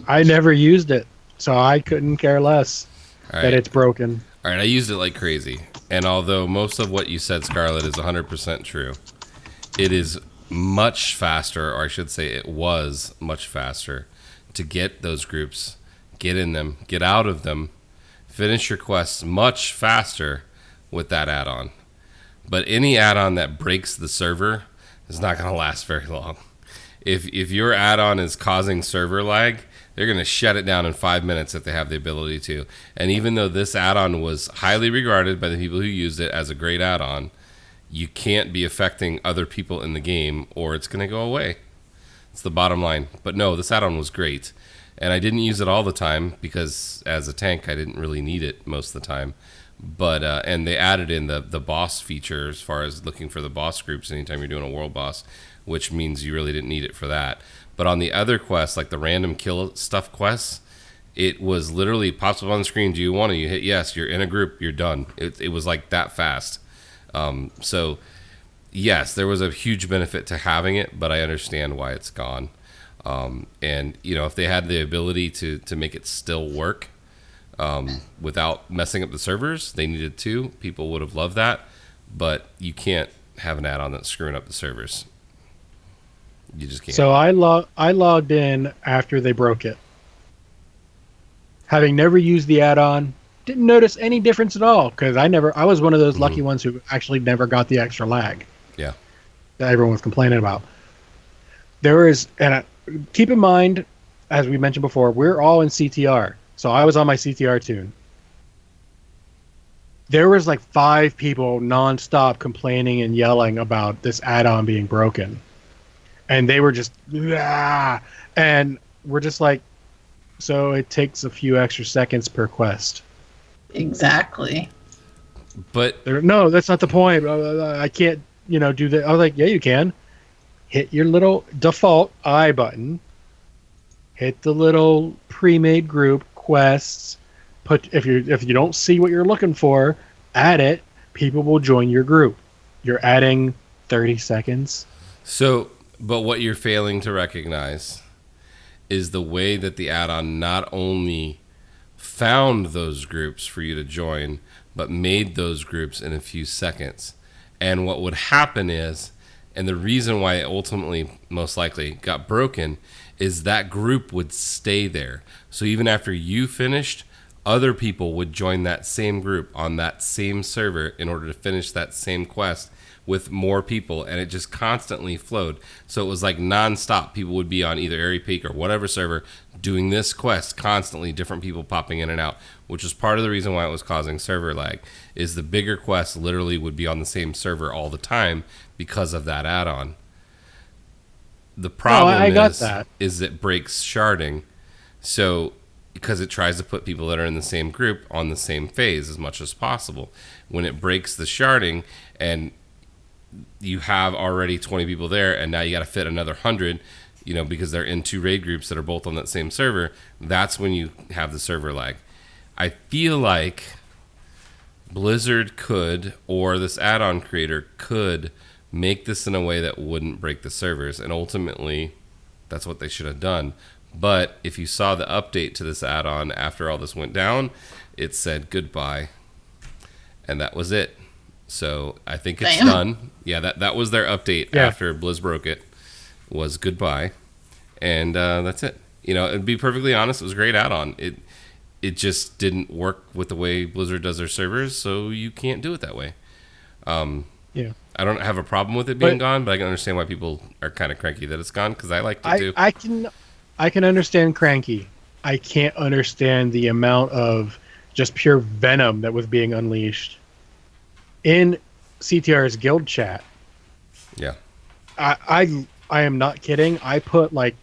I never used it, so I couldn't care less All that right. it's broken. All right, I used it like crazy. And although most of what you said, Scarlett, is 100% true, it is much faster, or I should say it was much faster, to get those groups, get in them, get out of them, finish your quests much faster with that add-on. But any add-on that breaks the server is not going to last very long. If your add-on is causing server lag, they're going to shut it down in 5 minutes if they have the ability to. And even though this add-on was highly regarded by the people who used it as a great add-on, you can't be affecting other people in the game or it's going to go away. It's the bottom line. But no, this add-on was great. and I didn't use it all the time because as a tank, I didn't really need it most of the time. But and they added in the boss feature as far as looking for the boss groups anytime you're doing a world boss, which means you really didn't need it for that. But on the other quests, like the random kill stuff quests, it was literally pops up on the screen. Do you want to? You hit yes. You're in a group. You're done. It was like that fast. So yes, there was a huge benefit to having it, but I understand why it's gone. And you know, if they had the ability to make it still work without messing up the servers, they needed to. People would have loved that, but you can't have an add-on that's screwing up the servers. You just can't. So I logged in after they broke it. Having never used the add-on, didn't notice any difference at all because I was one of those lucky ones who actually never got the extra lag. Yeah. That everyone was complaining about. There is, and keep in mind, as we mentioned before, we're all in CTR. So I was on my CTR tune. There was like 5 people nonstop complaining and yelling about this add-on being broken. And they were just, ah! And we're just like, so it takes a few extra seconds per quest. Exactly. But No, that's not the point. I can't, do that. I was like, yeah, you can. Hit your little default I button. Hit the little pre-made group quests. If you don't see what you're looking for, add it. People will join your group. You're adding 30 seconds. But what you're failing to recognize is the way that the add-on not only found those groups for you to join, but made those groups in a few seconds. And what would happen is, and the reason why it ultimately most likely got broken, is that group would stay there. So even after you finished, other people would join that same group on that same server in order to finish that same quest with more people, and it just constantly flowed. So it was like nonstop. People would be on either Airy Peak or whatever server doing this quest constantly, different people popping in and out, which is part of the reason why it was causing server lag, is the bigger quests literally would be on the same server all the time because of that add-on. The problem is it breaks sharding. So because it tries to put people that are in the same group on the same phase as much as possible. When it breaks the sharding and you have already 20 people there and now you got to fit another 100, because they're in 2 raid groups that are both on that same server, that's when you have the server lag. I feel like Blizzard could, or this add-on creator could, make this in a way that wouldn't break the servers, and ultimately that's what they should have done. But if you saw the update to this add-on after all this went down, it said goodbye, and that was it. So I think it's done. Yeah, that was their update after Blizz broke it, was goodbye, and that's it. To be perfectly honest, it was a great add-on. It just didn't work with the way Blizzard does their servers, so you can't do it that way. Yeah. I don't have a problem with it being gone, but I can understand why people are kind of cranky that it's gone, because I liked it too. I can understand cranky. I can't understand the amount of just pure venom that was being unleashed in CTR's guild chat. Yeah. I am not kidding. I put like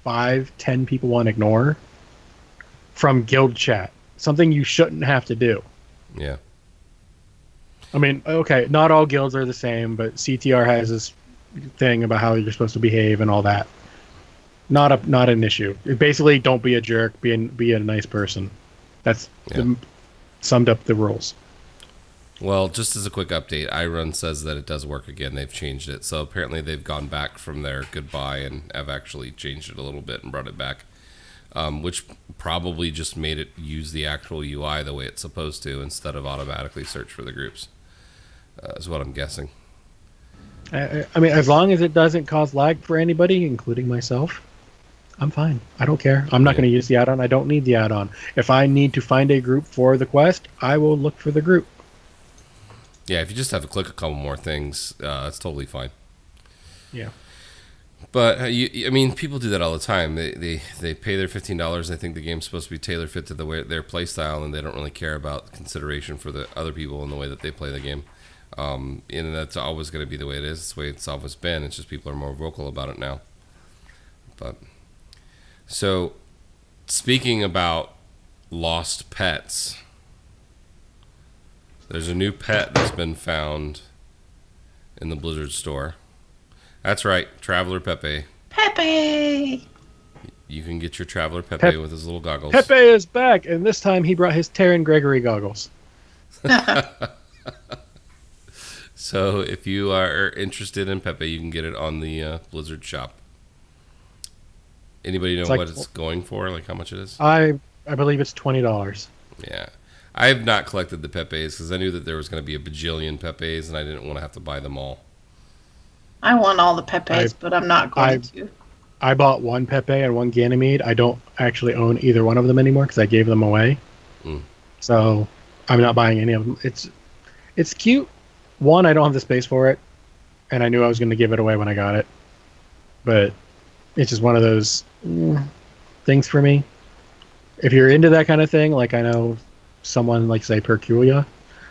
5-10 people on ignore from guild chat. Something you shouldn't have to do. Yeah. I mean, okay, not all guilds are the same, but CTR has this thing about how you're supposed to behave and all that. Not an issue. Basically, don't be a jerk. Be a nice person. That's summed up the rules. Well, just as a quick update, iRun says that it does work again. They've changed it. So apparently they've gone back from their goodbye and have actually changed it a little bit and brought it back, which probably just made it use the actual UI the way it's supposed to instead of automatically search for the groups, is what I'm guessing. I mean, as long as it doesn't cause lag for anybody, including myself, I'm fine. I don't care. I'm not going to use the add-on. I don't need the add-on. If I need to find a group for the quest, I will look for the group. Yeah, if you just have to click a couple more things, that's totally fine. Yeah. But I mean, people do that all the time. They pay their $15. They think the game's supposed to be tailor fit to their play style, and they don't really care about consideration for the other people and the way that they play the game. And that's always going to be the way it is. It's the way it's always been. It's just people are more vocal about it now. But so Speaking about lost pets, there's a new pet that's been found in the Blizzard store. That's right, Traveler Pepe. Pepe. You can get your Traveler Pepe with his little goggles. Pepe is back, and this time he brought his Terran Gregory goggles. So if you are interested in Pepe, you can get it on the Blizzard shop. Anybody know It's like- what it's going for? Like how much it is? I believe it's $20. Yeah. I have not collected the Pepes because I knew that there was going to be a bajillion Pepes and I didn't want to have to buy them all. I want all the Pepes, but I'm not going to. I bought one Pepe and one Ganymede. I don't actually own either one of them anymore because I gave them away. Mm. So I'm not buying any of them. It's cute. One, I don't have the space for it, and I knew I was going to give it away when I got it. But it's just one of those things for me. If you're into that kind of thing, like I know someone like, say, Perculia,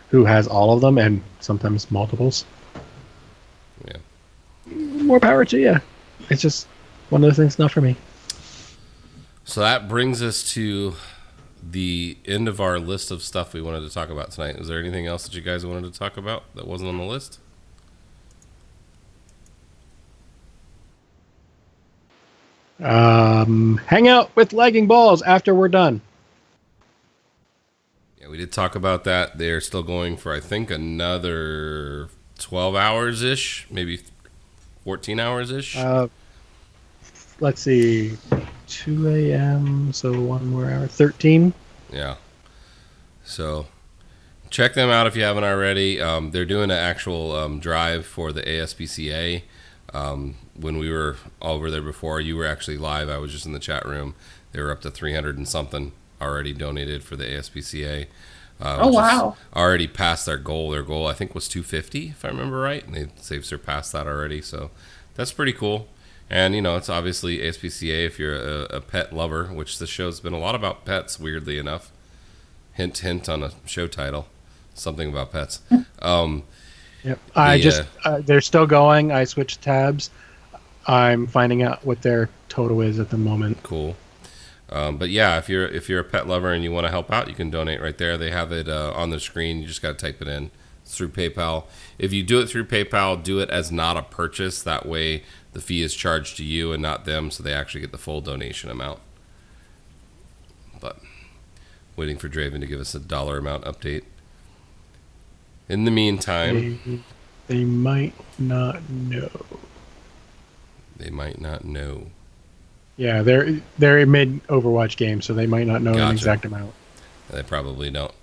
who has all of them and sometimes multiples. Yeah. More power to you. It's just one of those things not for me. So that brings us to the end of our list of stuff we wanted to talk about tonight. Is there anything else that you guys wanted to talk about that wasn't on the list? Hang out with Lagging Balls after we're done. Yeah, we did talk about that. They're still going for, I think, another 12 hours-ish, maybe 14 hours-ish. Let's see, 2 a.m., so 1 more hour, 13. Yeah. So check them out if you haven't already. They're doing an actual drive for the ASPCA. When we were over there before, you were actually live. I was just in the chat room. They were up to 300 and something already donated for the ASPCA. Oh, wow. Already passed their goal. Their goal, I think, was 250, if I remember right. And they've surpassed that already. So that's pretty cool. And, you know, it's obviously ASPCA if you're a pet lover, which the show's been a lot about pets, weirdly enough. Hint, hint on a show title. Something about pets. Yep. They're still going. I switched tabs. I'm finding out what their total is at the moment. Cool. But yeah, if you're a pet lover and you want to help out, you can donate right there. They have it on the screen. You just got to type it in. It's through PayPal. If you do it through PayPal, do it as not a purchase. That way the fee is charged to you and not them, so they actually get the full donation amount. But waiting for Draven to give us a dollar amount update. In the meantime, They might not know. they might not know. Yeah, they're a mid Overwatch game, so they might not know an Gotcha. exact amount. They probably don't.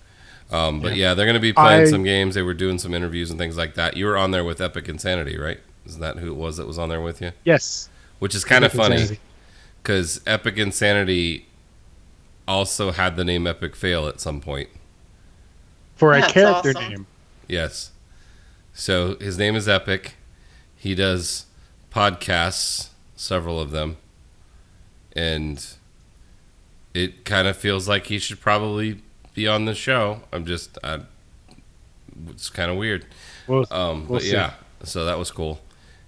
But yeah, they're going to be playing some games. They were doing some interviews and things like that. You were on there with Epic Insanity, right? Isn't that who it was that was on there with you? Yes. Which is kind of Epic funny Insanity. because Epic Insanity also had the name Epic Fail at some point. For a That's character awesome. name. Yes. So his name is Epic. He does podcasts, several of them. And it kind of feels like he should probably be on the show. It's kind of weird. We'll But see. yeah, so that was cool.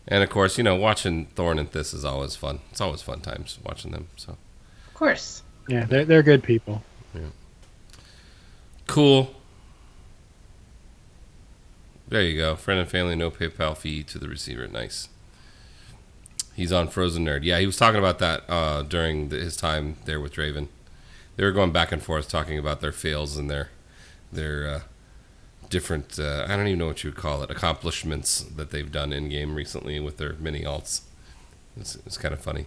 And of course, you know, watching Thorn and this is always fun. It's always fun times watching them. So Of course. Yeah, they're good people. cool. There you go. Friend and family, no PayPal fee to the receiver. Nice. He's on Frozen Nerd. Yeah, he was talking about that during his time there with Draven. They were going back and forth talking about their fails and their different, I don't even know what you would call it, accomplishments that they've done in game recently with their mini alts. It's kind of funny.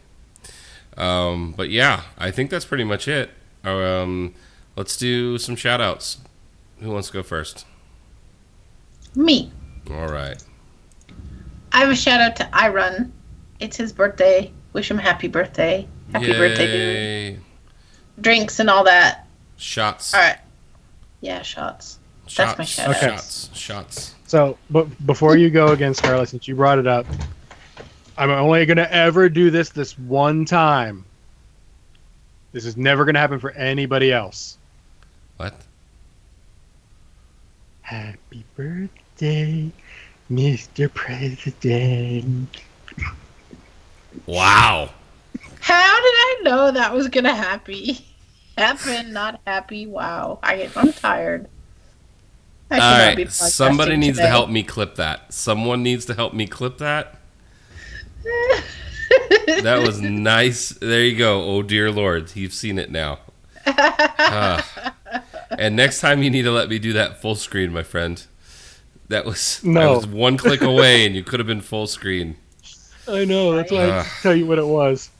But yeah, I think that's pretty much it. Let's do some shout outs. Who wants to go first? Me. All right. I have a shout out to iRun. It's his birthday. Wish him happy birthday. Happy birthday, dude. Yay. Drinks and all that. Shots. All right. Yeah, shots. That's my shout Okay. out. Shots. So, but before you go again, Scarlett, since you brought it up, I'm only going to ever do this one time. This is never going to happen for anybody else. What? Happy birthday, Mr. President. Wow. How did I know that was gonna happen, not happy. Wow, I'm tired. I All cannot be right, somebody podcasting needs to today. help me clip that. Someone needs to help me clip that. That was nice. There you go. Oh dear Lord, you've seen it now. And next time you need to let me do that full screen, my friend. That was I No. was one click away, and you could have been full screen. I know. That's why I Ugh. tell you what it was.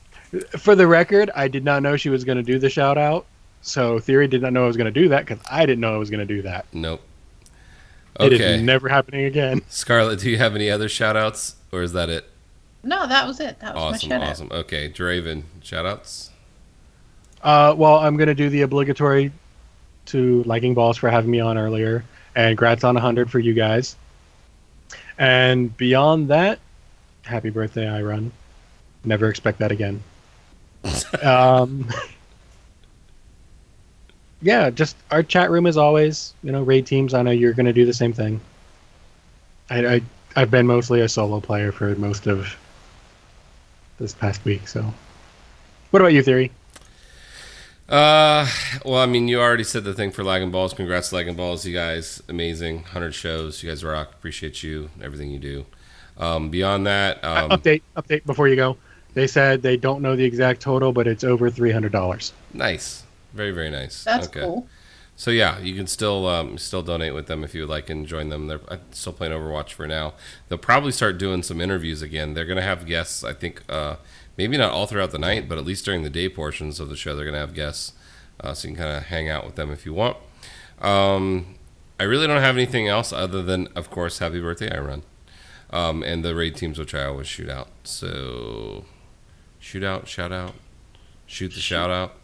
For the record, I did not know she was going to do the shout out. So Theory did not know I was going to do that because I didn't know I was going to do that. Nope. It Okay, is never happening again. Scarlett, do you have any other shout outs, or is that it? No, that was it. That was Awesome, my shout awesome. Okay, Draven, shout outs. Well, I'm going to do the obligatory to Liking Balls for having me on earlier. And Grats on 100 for you guys. And beyond that, happy birthday, Iron. Never expect that again. Yeah, just our chat room as always. Raid teams. I know you're going to do the same thing. I've been mostly a solo player for most of this past week. So, what about you, Theory? Well, I mean, you already said the thing for Lagging Balls. Congrats, Lagging Balls, you guys. Amazing. 100 shows. You guys rock. Appreciate you. Everything you do. Beyond that, Update before you go. They said they don't know the exact total, but it's over $300. nice. Very, very nice. That's cool. So yeah, you can still donate with them if you would like and join them. They're still playing Overwatch for now. They'll probably start doing some interviews again. They're gonna have guests. I think maybe not all throughout the night, but at least during the day portions of the show, they're gonna have guests, so you can kind of hang out with them if you want. I really don't have anything else other than, of course, happy birthday, Iron. And the raid teams, which I always shoot out. So shoot out, shout out, shoot the shout out,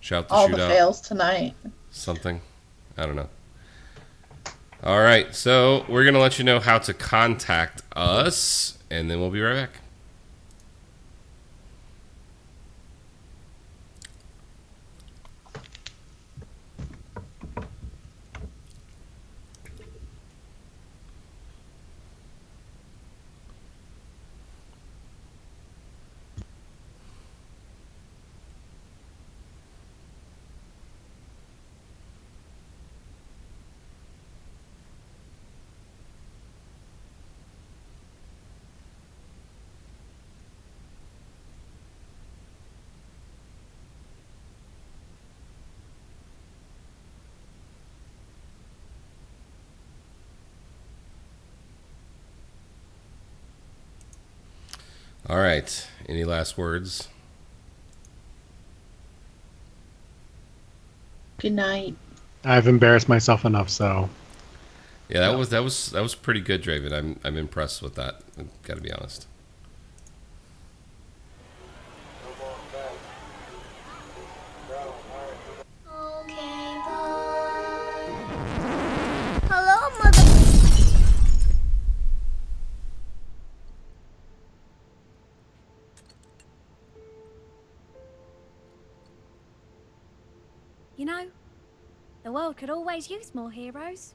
shout the All shoot the out. fails tonight. Something. I don't know. All right, so we're going to let you know how to contact us, and then we'll be right back. All right. Any last words? Good night. I've embarrassed myself enough, so Yeah, that was pretty good, Draven. I'm impressed with that. I've got to be honest. Okay, bye. Hello, mother. You know, the world could always use more heroes.